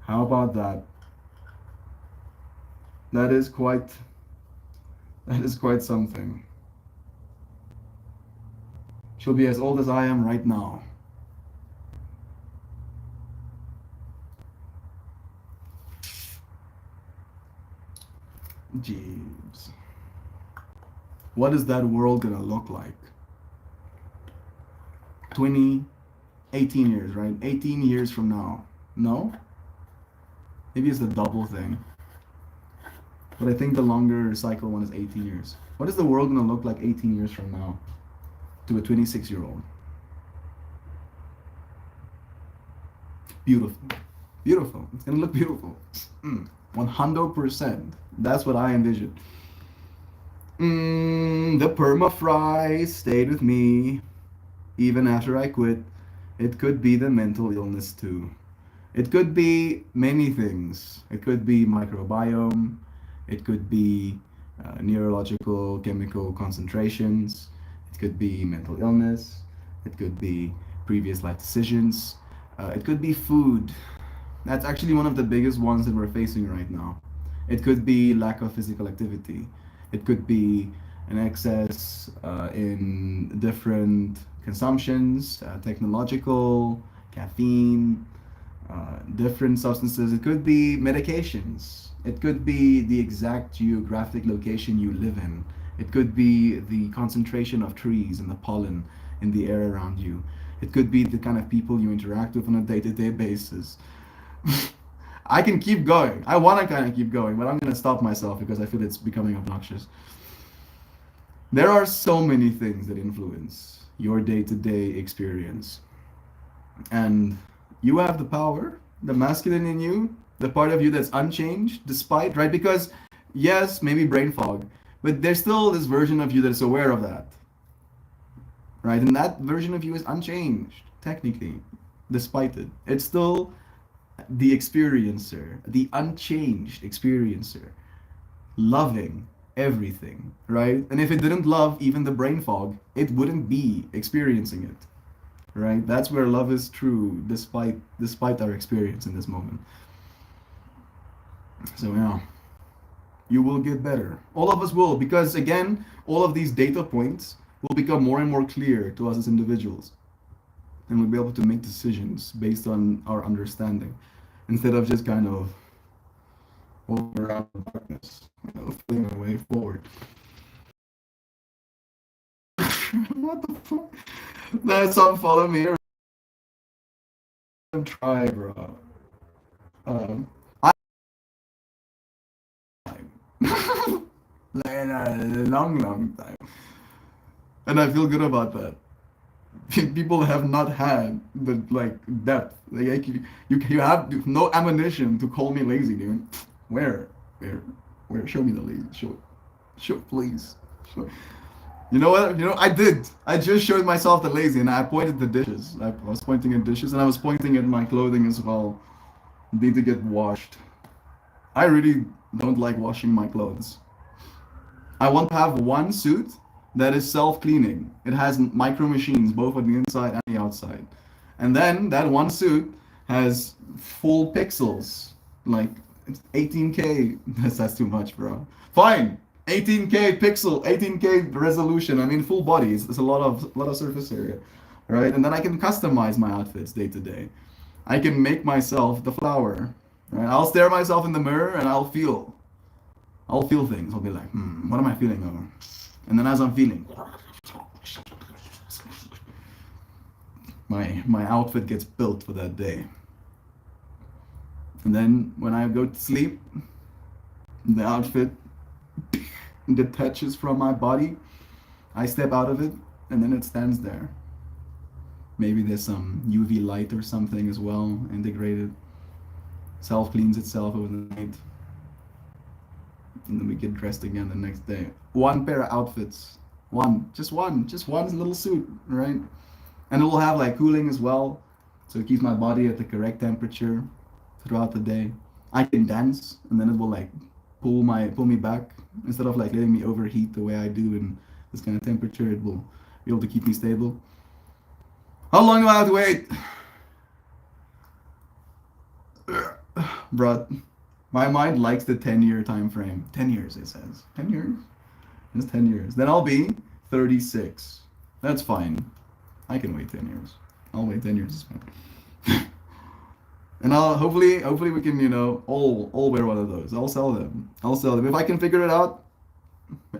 How about that? That is quite that is quite something. She'll be as old as I am right now. Jeeves. What is that world gonna look like? 20, 18 years, right? 18 years from now. No? Maybe it's the double thing. But I think the longer cycle one is 18 years. What is the world gonna look like 18 years from now to a 26-year-old? Beautiful. Beautiful. It's gonna look beautiful. 100%. That's what I envision. The permafry stayed with me even after I quit. It could be the mental illness too. It could be many things. It could be microbiome. It could be neurological chemical concentrations. It could be mental illness. It could be previous life decisions. It could be food. That's actually one of the biggest ones that we're facing right now. It could be lack of physical activity. It could be an excess in different consumptions, technological, caffeine, different substances. It could be medications. It could be the exact geographic location you live in. It could be the concentration of trees and the pollen in the air around you. It could be the kind of people you interact with on a day-to-day basis. I can keep going. I want to kind of keep going, but I'm going to stop myself because I feel it's becoming obnoxious. There are so many things that influence your day-to-day experience. And you have the power, the masculine in you The part of you that's unchanged, despite, right? Because yes, maybe brain fog, but there's still this version of you that's aware of that, right? And that version of you is unchanged, technically, despite it. It's still the experiencer, the unchanged experiencer, loving everything, right? And if it didn't love even the brain fog, it wouldn't be experiencing it, right? That's where love is true, despite our experience in this moment. So yeah, you will get better. All of us will, because again, all of these data points will become more and more clear to us as individuals, and we'll be able to make decisions based on our understanding, instead of just kind of walking around in darkness, feeling a way forward. What the fuck? That's some follow me and try, bro. Um, I like a long, long time, and I feel good about that. People have not had the like depth. Like you have no ammunition to call me lazy, dude. Where, where, where? Show me the lazy. Show, please. Show. You know what? You know I did. I just showed myself the lazy, and I pointed the dishes. I was pointing at dishes, and I was pointing at my clothing as well. Need to get washed. I really don't like washing my clothes. I want to have one suit that is self-cleaning. It has micro machines both on the inside and the outside. And then that one suit has full pixels, like it's 18K. That's too much, bro. Fine, 18K pixel, 18K resolution. I mean, full body. It's a lot of surface area, right? And then I can customize my outfits day to day. I can make myself the flower. Right? I'll stare myself in the mirror and I'll feel things. I'll be like, what am I feeling? And then as I'm feeling, my outfit gets built for that day. And then when I go to sleep, the outfit detaches from my body. I step out of it, and then it stands there. Maybe there's some UV light or something as well integrated. Self cleans itself over the night, and then we get dressed again the next day. One pair of outfits, just one little suit, right? And it will have like cooling as well, so it keeps my body at the correct temperature throughout the day. I can dance, and then it will like pull me back instead of like letting me overheat the way I do in this kind of temperature. It will be able to keep me stable. How long do I have to wait? Bruh, my mind likes the 10-year time frame. 10 years, it says. 10 years? It's 10 years. Then I'll be 36. That's fine. I can wait 10 years. I'll wait 10 years. It's fine. And I'll hopefully we can, all wear one of those. I'll sell them. If I can figure it out,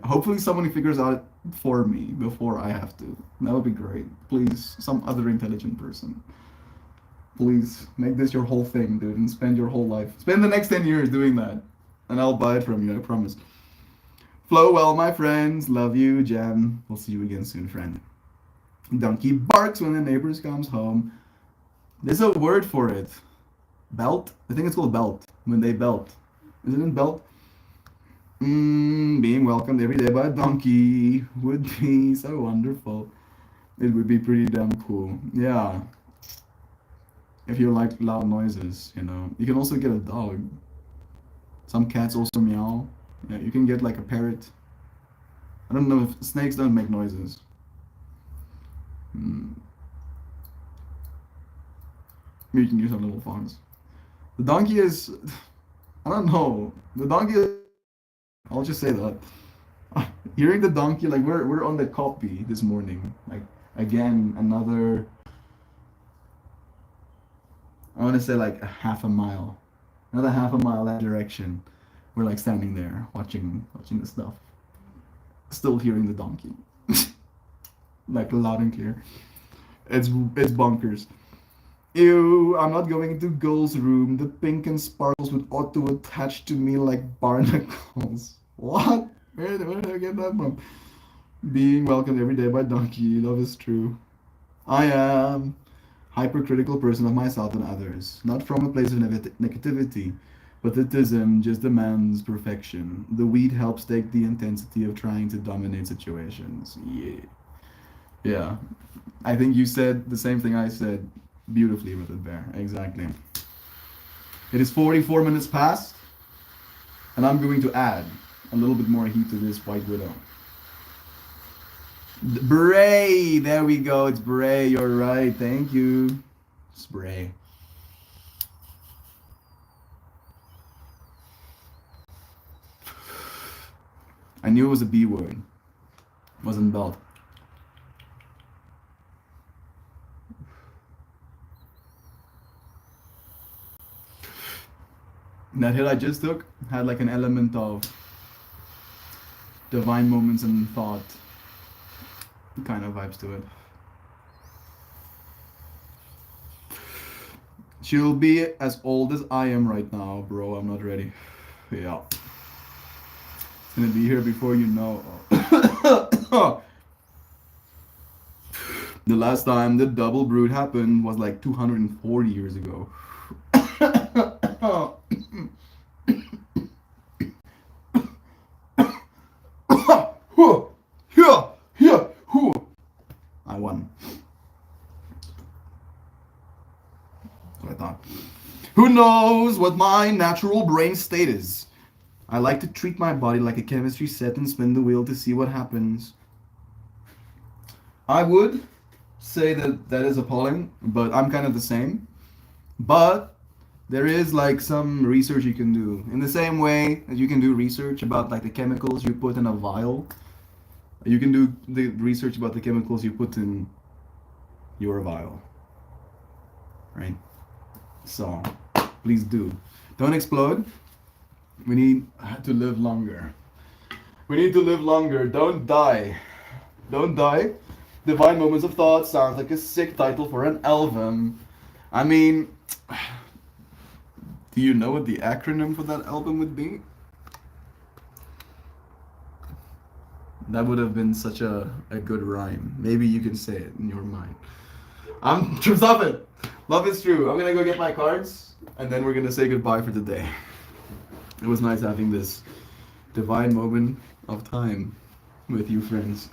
hopefully somebody figures out it for me before I have to. That would be great. Please, some other intelligent person. Please make this your whole thing, dude, and spend your whole life. Spend the next 10 years doing that. And I'll buy it from you, I promise. Flow well, my friends. Love you, Jam. We'll see you again soon, friend. Donkey barks when the neighbors comes home. There's a word for it. Belt? I think it's called belt. When they belt. Isn't it belt? Being welcomed every day by a donkey would be so wonderful. It would be pretty damn cool. Yeah. If you like loud noises, You can also get a dog. Some cats also meow. Yeah, you can get like a parrot. I don't know if snakes don't make noises. You can use a little fox. The donkey is, I don't know. The donkey is, I'll just say that. Hearing the donkey, like we're on the copy this morning. Like again, I want to say like a half a mile, another half a mile that direction. We're like standing there watching the stuff, still hearing the donkey, like loud and clear. It's bonkers. Ew, I'm not going into girl's room. The pink and sparkles would auto attach to me like barnacles. What? Where did I get that from? Being welcomed every day by donkey. Love is true. I am hypercritical person of myself and others, not from a place of negativity, but that ism just demands perfection. The weed helps take the intensity of trying to dominate situations. Yeah. Yeah. I think you said the same thing I said beautifully with it, Bear. Exactly. It is 44 minutes past, and I'm going to add a little bit more heat to this White Widow. Bray! There we go. It's Bray. You're right. Thank you. It's Bray. I knew it was a B word. It wasn't belt. That hit I just took had like an element of divine moments and thought kind of vibes to it. She'll be as old as I am right now, bro. I'm not ready. Yeah. It's gonna be here before you know. The last time the double brood happened was like 240 years ago. I won. That's what I thought. Who knows what my natural brain state is? I like to treat my body like a chemistry set and spin the wheel to see what happens. I would say that that is appalling, but I'm kind of the same. But there is like some research you can do. In the same way that you can do research about like the chemicals you put in a vial, you can do the research about the chemicals you put in your vial. Right? So, please do. Don't explode. We need to live longer. We need to live longer. Don't die. Don't die. Divine Moments of Thought sounds like a sick title for an album. I mean, do you know what the acronym for that album would be? That would have been such a good rhyme. Maybe you can say it in your mind. Stop it! Love is true. I'm gonna go get my cards, and then we're gonna say goodbye for today. It was nice having this divine moment of time with you, friends.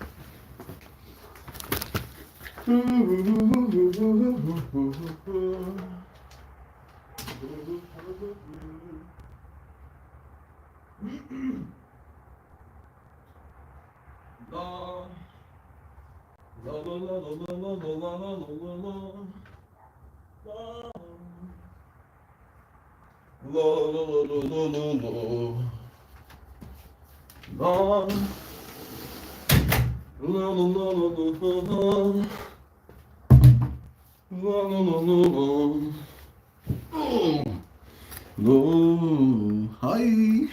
Hi,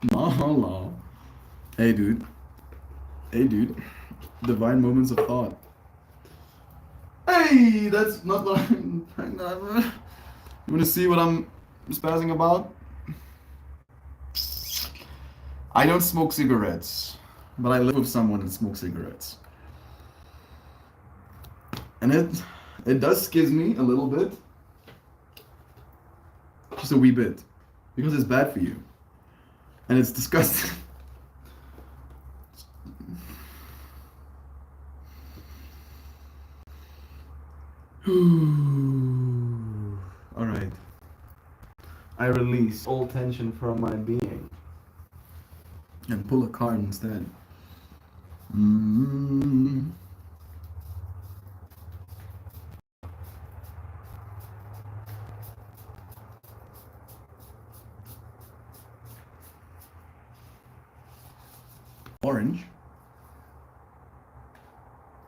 Mahala. Hey, dude. Hey, dude. Divine Moments of Thought. Hey, that's not what I'm. You wanna see what I'm spazzing about? I don't smoke cigarettes, but I live with someone that smokes cigarettes. And it does skiz me a little bit. Just a wee bit. Because it's bad for you. And it's disgusting. Alright. I release all tension from my being. And pull a card instead. Orange.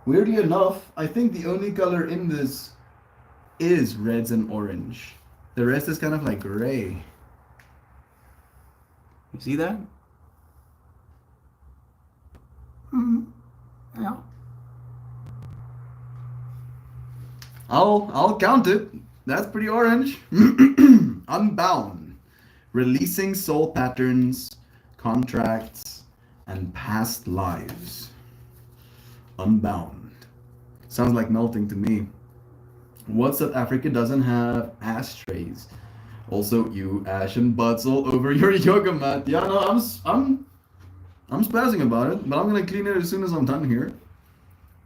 Weirdly enough, I think the only color in this is reds and orange. The rest is kind of like gray. You see that? Yeah. I'll count it. That's pretty orange. Unbound. Releasing soul patterns, contracts, and past lives. Unbound. Sounds like melting to me. What South Africa doesn't have? Ashtrays. Also, you ash and butts all over your yoga mat. Yeah, no, I'm spazzing about it, but I'm gonna clean it as soon as I'm done here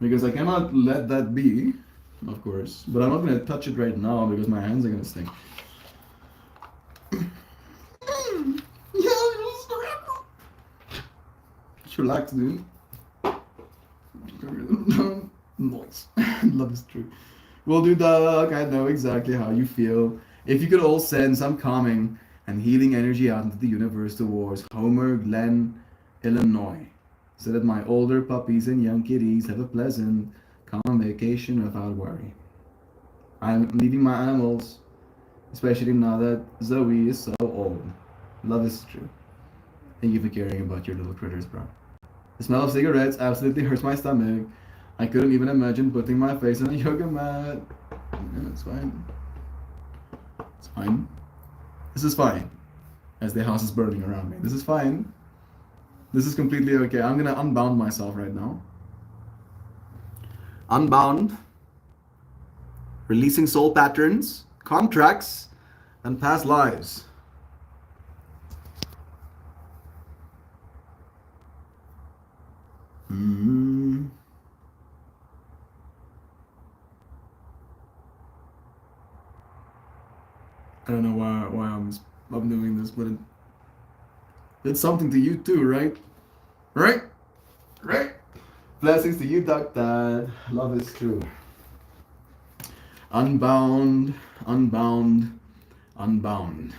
because I cannot let that be, of course. But I'm not gonna touch it right now because my hands are gonna stink. Just relax, dude. Nice. Love is true. We'll do Doug. I know exactly how you feel. If you could all send some calming and healing energy out into the universe towards Homer, Glen, Illinois, so that my older puppies and young kitties have a pleasant, calm vacation without worry. I'm leaving my animals, especially now that Zoe is so old. Love is true. Thank you for caring about your little critters, bro. The smell of cigarettes absolutely hurts my stomach. I couldn't even imagine putting my face on a yoga mat. Yeah, it's fine. It's fine. This is fine. As the house is burning around me. This is fine. This is completely okay. I'm gonna unbound myself right now. Unbound. Releasing soul patterns, contracts, and past lives. I don't know why I'm doing this, but it's something to you too, right? Right? Right? Blessings to you, Doc Dad. Love is true. Unbound, unbound, unbound.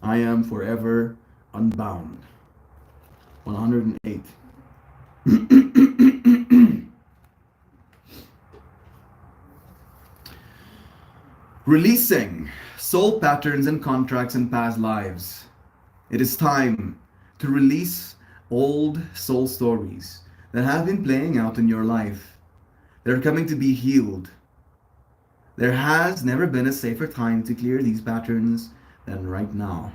I am forever unbound. 108. Releasing soul patterns and contracts in past lives. It is time to release old soul stories that have been playing out in your life. They're coming to be healed. There has never been a safer time to clear these patterns than right now.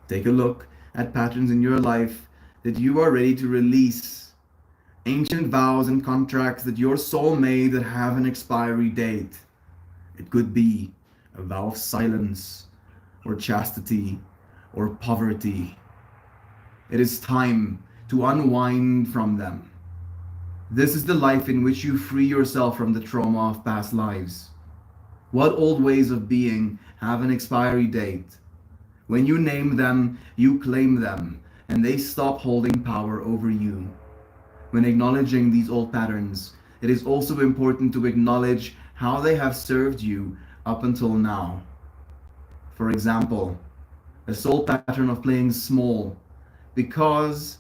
Take a look at patterns in your life that you are ready to release. Ancient vows and contracts that your soul made that have an expiry date. It could be a vow of silence, or chastity, or poverty. It is time to unwind from them. This is the life in which you free yourself from the trauma of past lives. What old ways of being have an expiry date? When you name them, you claim them, and they stop holding power over you. When acknowledging these old patterns, it is also important to acknowledge how they have served you up until now. For example, a soul pattern of playing small because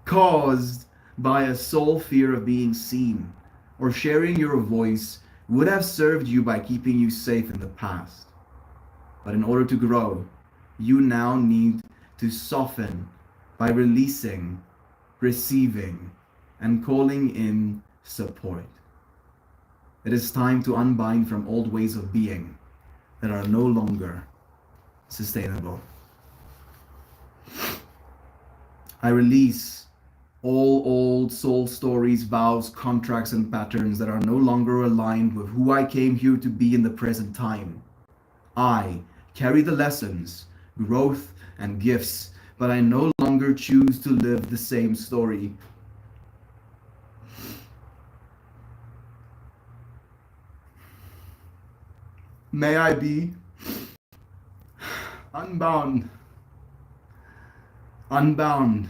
caused by a soul fear of being seen or sharing your voice would have served you by keeping you safe in the past. But in order to grow, you now need to soften by releasing, receiving, and calling in support. It is time to unbind from old ways of being that are no longer sustainable. I release all old soul stories, vows, contracts, and patterns that are no longer aligned with who I came here to be in the present time. I carry the lessons, growth, and gifts, but I no longer choose to live the same story. May I be unbound, unbound,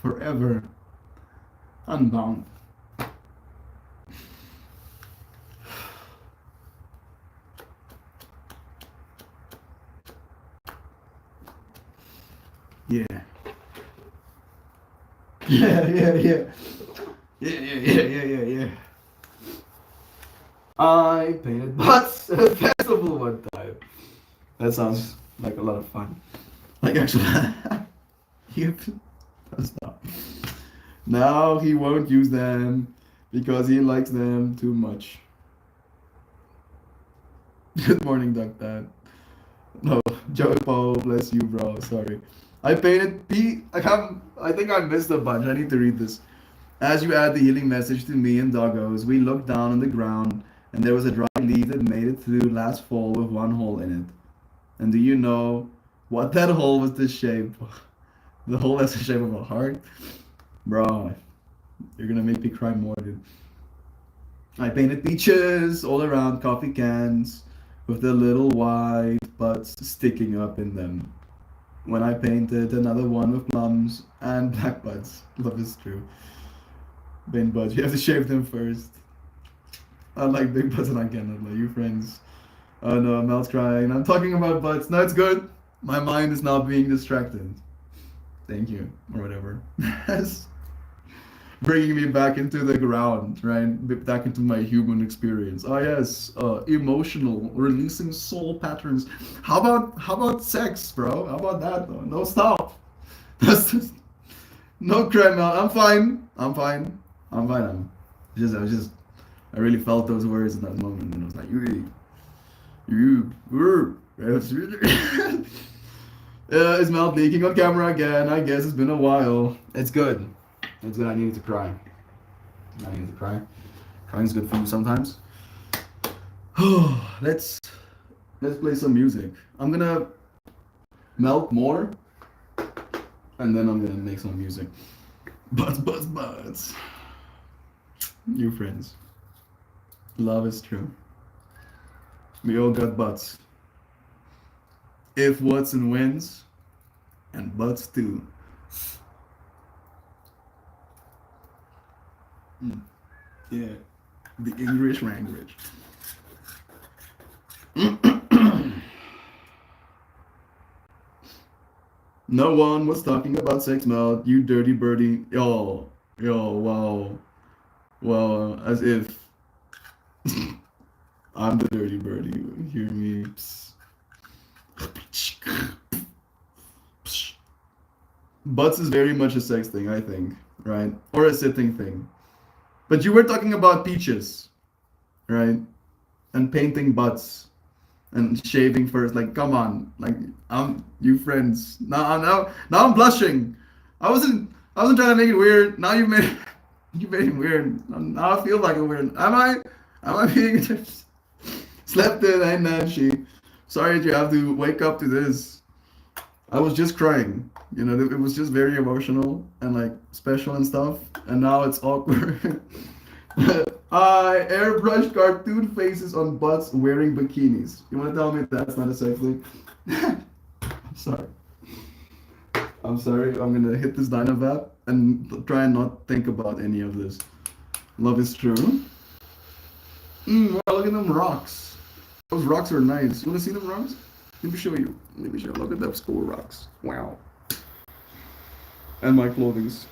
forever unbound. Yeah. Yeah. I painted butts at a festival one time. That sounds like a lot of fun. Like actually, stop. Now he won't use them because he likes them too much. Good morning, Duck Dad. No, Joe Paul, bless you, bro. Sorry. I painted I think I missed a bunch. I need to read this. As you add the healing message to me and doggos, we looked down on the ground, and there was a dry leaf that made it through last fall with one hole in it. And do you know what that hole was the shape? The hole has the shape of a heart? Bro, you're gonna make me cry more, dude. I painted peaches all around coffee cans with the little white butts sticking up in them. When I painted another one with plums and black buds. Love is true. Paint buds, you have to shave them first. I like big butts and I cannot let you friends. Oh no, Mel's crying. I'm talking about butts. No, it's good. My mind is now being distracted. Thank you, or whatever. Yes. Bringing me back into the ground, right? Back into my human experience. Oh yes, emotional, releasing soul patterns. How about sex, bro? How about that? Though? No, stop. That's just, no crap, man. I'm fine. I'm fine. I'm fine. I really felt those words in that moment, and I was like, is mouth leaking on camera again? I guess it's been a while. It's good. It's good. I needed to cry. I needed to cry. Crying's good for you sometimes. let's let's play some music. I'm gonna melt more, and then I'm gonna make some music. Butts. You friends. Love is true. We all got butts. If, whats, and whens, and butts too. Yeah, the English language. No one was talking about sex mouth, you dirty birdie. Wow. Well, as if I'm the dirty birdie. Hear me. Butts is very much a sex thing, I think, right? Or a sitting thing. But you were talking about peaches, right? And painting butts and shaving first. Like, come on, like you friends. Now I'm blushing. I wasn't trying to make it weird. Now you made it weird. Now I feel like a weird. Am I being slept in? Ain't that she? Sorry that you have to wake up to this. I was just crying. You know, it was just very emotional and like special and stuff. And now it's awkward. I airbrushed cartoon faces on butts wearing bikinis. You want to tell me that's not a sex thing? I'm sorry. I'm sorry. I'm gonna hit this Dynavap and try and not think about any of this. Love is true. Wow, look at them rocks. Those rocks are nice. You wanna see them rocks? Let me show you. Look at those cool rocks. Wow. And my clothings.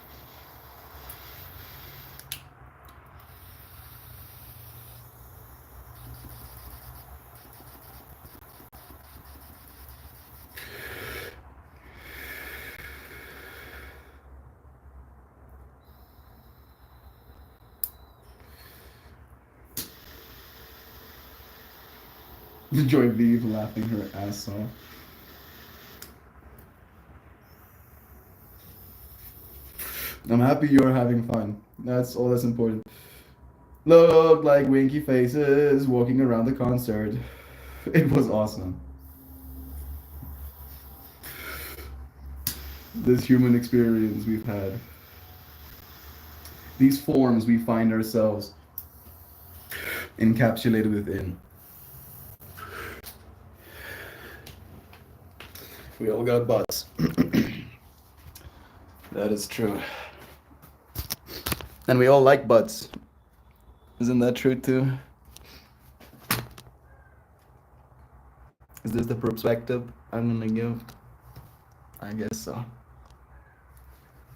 Joy Vive laughing her ass off. I'm happy you're having fun. That's all that's important. Look like winky faces walking around the concert. It was awesome. This human experience we've had. These forms we find ourselves encapsulated within. We all got butts. That is true. And we all like butts. Isn't that true too? Is this the perspective I'm gonna give? I guess so.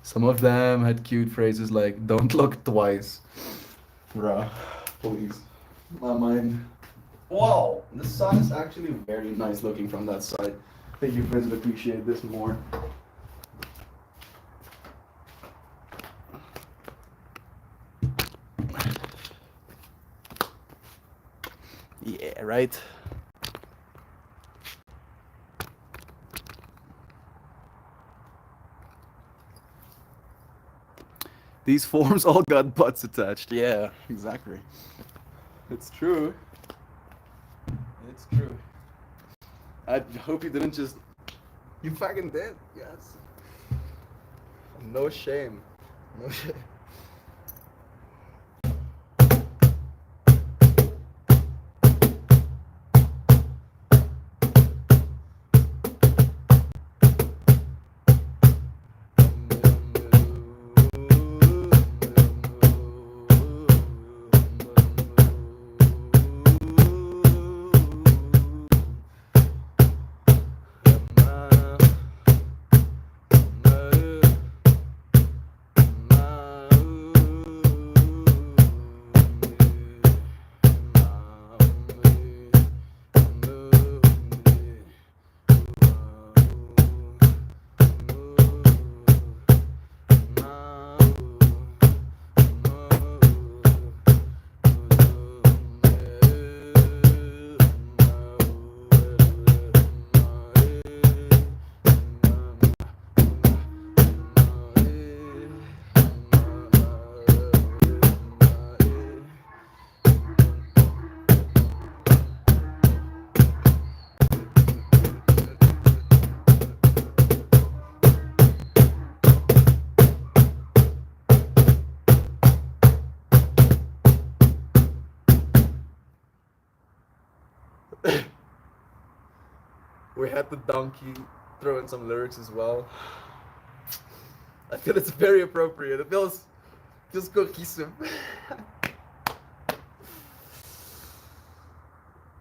Some of them had cute phrases like, don't look twice. Bruh, please. My mind. Wow, the sun is actually very nice looking from that side. I think you friends would appreciate this more. Yeah, right? These forms all got butts attached. Yeah, exactly. It's true. It's true. I hope you didn't just. You fucking did. Yes. No shame. No shame. We had the donkey throw in some lyrics as well. I feel it's very appropriate. It feels cohesive.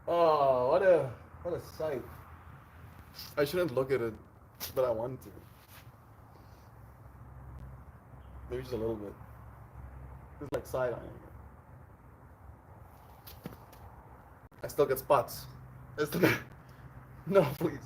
Oh, what a sight. I shouldn't look at it, but I want to. Maybe just a little bit. It's like side eyeing it. I still get spots. No, please.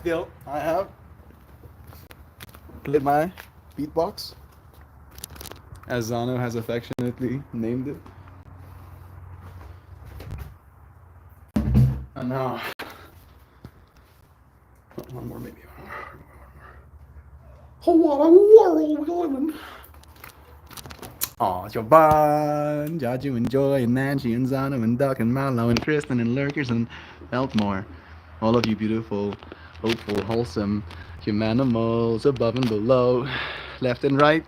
feel I have played my beatbox, as Zano has affectionately named it. And now, one more maybe. Oh, what a world we live in. Aw, it's your bun, Jaju and Joy and Nancy and Zano and Duck and Mallow and Tristan and Lurkers and Eltmore. All of you beautiful, hopeful, wholesome humanimals above and below, left and right,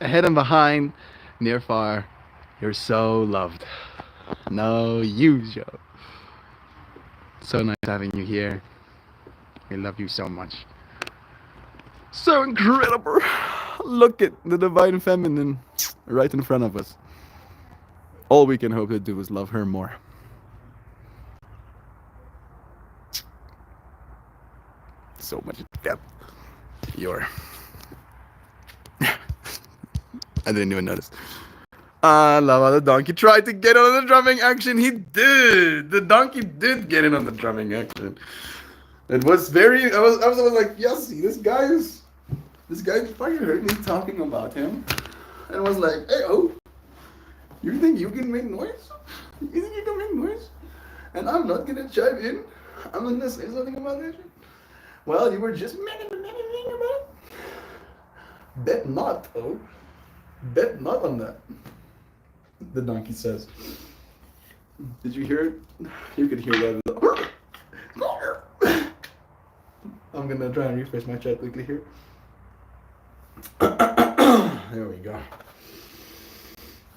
ahead and behind, near far. You're so loved. No, you, Joe. So nice having you here. I love you so much. So incredible. Look at the divine feminine right in front of us. All we can hope to do is love her more. So much depth. I didn't even notice. I love how the donkey tried to get on the drumming action. He did. The donkey did get in on the drumming action. It was very. I was like, yes, this guy's fucking heard me talking about him, and was like, hey, oh, you think you can make noise? You think you can make noise? And I'm not gonna chime in. I'm gonna say something about that shit. Well, you were just about it. Bet not, oh. Bet not on that. The donkey says. Did you hear it? You could hear that. I'm gonna try and refresh my chat quickly here. There we go.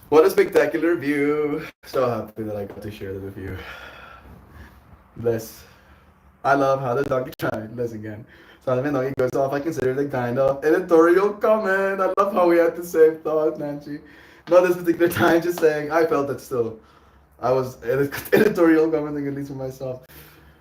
What a spectacular view. So happy that I got to share that with you. Bless. I love how the donkey tried. Bless again. So when donkey goes off, I consider it a kind of editorial comment. I love how we had the same thought, Nancy. Not this particular time, just saying I felt it still. I was editorial commenting, at least for myself.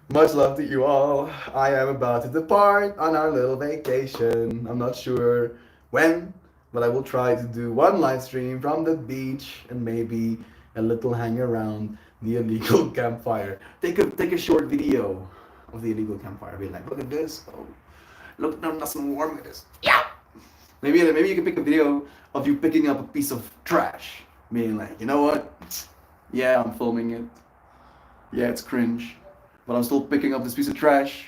Much love to you all. I am about to depart on our little vacation. I'm not sure when, but I will try to do one live stream from the beach and maybe a little hang around the illegal campfire. Take a short video of the illegal campfire. Be like, look at this. Oh, look how nice and warm it is. Yeah. Maybe you can pick a video of you picking up a piece of trash. Being like, you know what? Yeah, I'm filming it. Yeah, it's cringe. But I'm still picking up this piece of trash.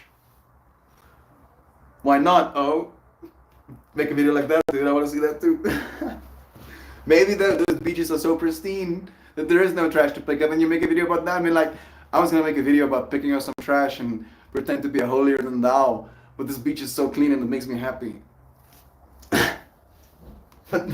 Why not? Oh, make a video like that, dude. I want to see that too. Maybe the beaches are so pristine that there is no trash to pick up, and you make a video about that. I mean, like, I was gonna make a video about picking up some trash and pretend to be a holier than thou, but this beach is so clean and it makes me happy. But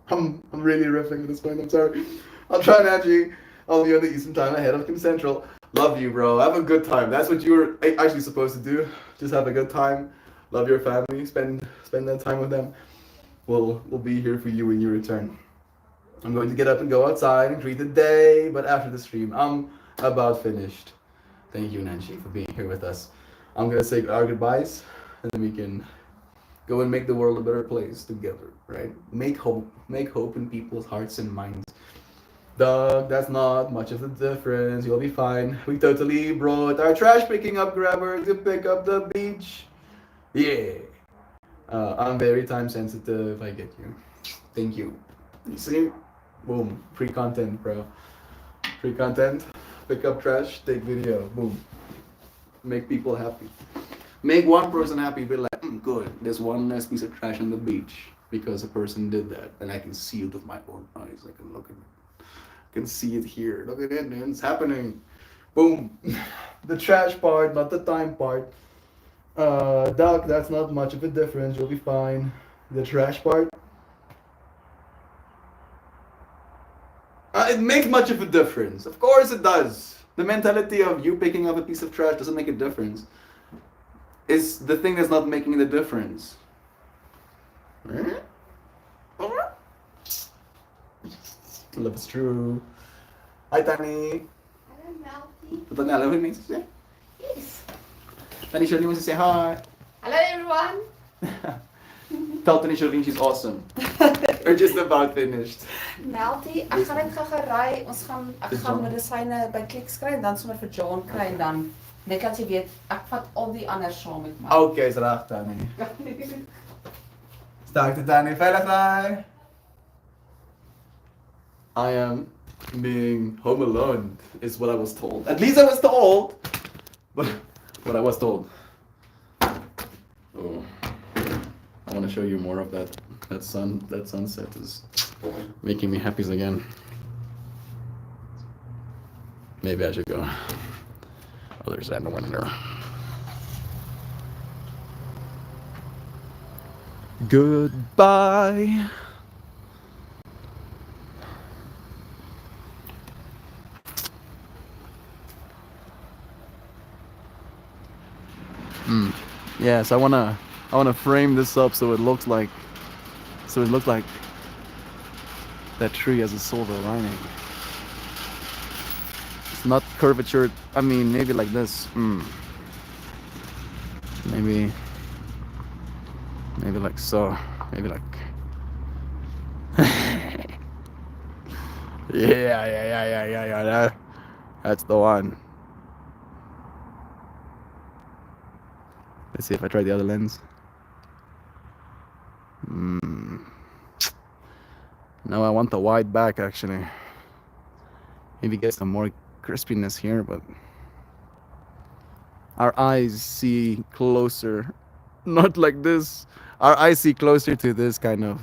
I'm really riffing at this point. I'm sorry. I'll try and actually. I'll be on the Eastern time ahead of Kim Central. Love you, bro. Have a good time. That's what you were actually supposed to do. Just have a good time. Love your family. Spend that time with them. We'll be here for you when you return. I'm going to get up and go outside and greet the day, but after the stream, I'm about finished. Thank you, Nancy, for being here with us. I'm gonna say our goodbyes, and then we can go and make the world a better place together, right? Make hope in people's hearts and minds. Doug, that's not much of a difference. You'll be fine. We totally brought our trash picking up grabber to pick up the beach. Yeah. I'm very time sensitive. I get you. Thank you. You see? Boom. Free content, bro. Free content. Pick up trash. Take video. Boom. Make people happy. Make one person happy. Be like, good. There's one less piece of trash on the beach because a person did that, and I can see it with my own eyes. I can look at it. Can see it here. Look at it, man. It's happening. Boom. The trash part, not the time part. Doc, that's not much of a difference. You'll be fine. The trash part. It makes much of a difference. Of course it does. The mentality of you picking up a piece of trash doesn't make a difference. It's the thing that's not making the difference. Love is true. Hi, Tani. Hello, Melty. What Tani, hello, me say? Yes. Tani Charlene wants to say hi. Hello, everyone. Tell Tani Charlene she's awesome. We're just about finished. Melty, ek gaan net gou ry. Ek gaan medisyne by Clicks kry en dan sommer vir John kry en dan Ik had je weet, ik vat al die andere show met me. Oké, graag Danny. Sterkte Danny, veilig daar. I am being home alone is what I was told. At least I was told. But what I was told. Oh, I want to show you more of that sunset is making me happy again. Maybe I should go. Oh, there's that window. Goodbye. Yes, I wanna frame this up so it looks like that tree has a silver lining. It's not curvature. I mean, maybe like this. Maybe like so. Maybe like. Yeah. That's the one. Let's see if I try the other lens. No, I want the wide back actually. Maybe get some more crispiness here, but our eyes see closer. Not like this. Our eyes see closer to this kind of.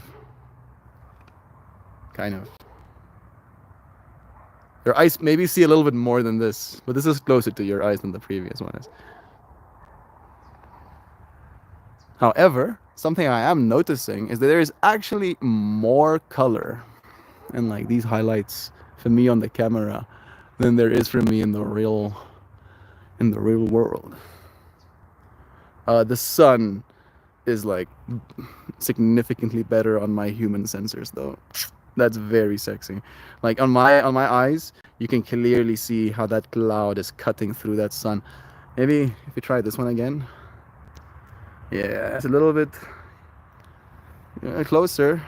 Your eyes maybe see a little bit more than this, but this is closer to your eyes than the previous one is. However, something I am noticing is that there is actually more color in like these highlights for me on the camera than there is for me in the real world. The sun is like significantly better on my human sensors though. That's very sexy. Like on my eyes, you can clearly see how that cloud is cutting through that sun. Maybe if we try this one again. Yeah, it's a little bit closer.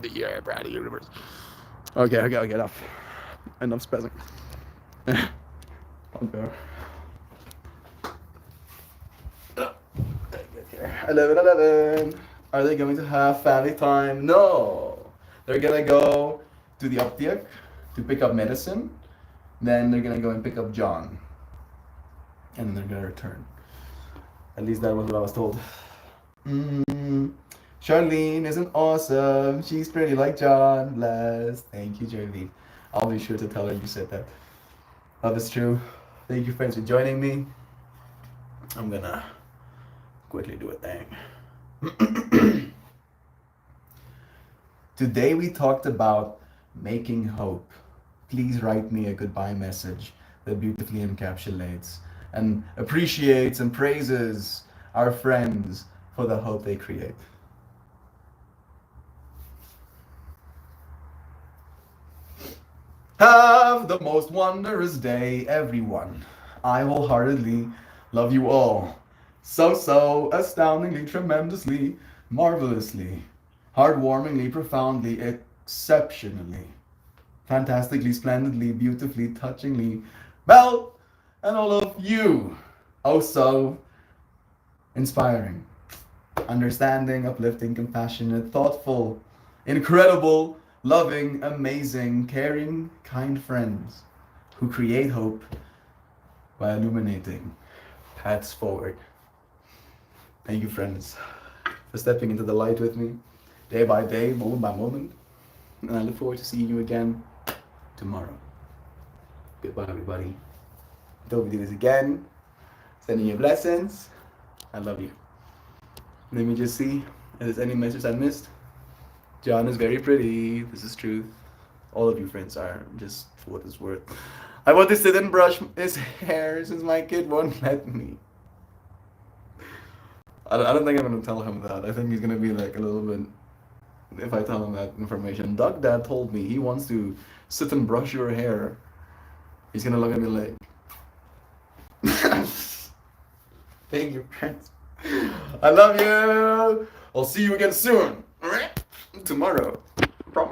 Yeah, Brady universe. Okay, enough spazzing. Okay. 11. Are they going to have family time? No. They're gonna go to the aptiek to pick up medicine. Then they're gonna go and pick up John. And then they're gonna return. At least that was what I was told. Charlene isn't awesome. She's pretty like John. Bless. Thank you, Charlene. I'll be sure to tell her you said that. Love is true. Thank you, friends, for joining me. I'm gonna quickly do a thing. Today we talked about making hope. Please write me a goodbye message that beautifully encapsulates and appreciates and praises our friends for the hope they create. Have the most wondrous day, everyone. I wholeheartedly love you all. So, astoundingly, tremendously, marvelously, heartwarmingly, profoundly, exceptionally, fantastically, splendidly, beautifully, touchingly, well, and all of you, oh so inspiring, understanding, uplifting, compassionate, thoughtful, incredible, loving, amazing, caring, kind friends who create hope by illuminating paths forward. Thank you, friends, for stepping into the light with me, day by day, moment by moment, and I look forward to seeing you again tomorrow. Goodbye, everybody. Until we do this again, sending you blessings. I love you. Let me just see if there's any message I missed. John is very pretty. This is truth. All of you friends are, just for what it's worth. I want to sit and brush his hair since my kid won't let me. I don't think I'm going to tell him that. I think he's going to be like a little bit, if I tell him that information. Doug Dad told me he wants to sit and brush your hair. He's going to look at me like, thank you, friends. I love you. I'll see you again soon. All right? Tomorrow.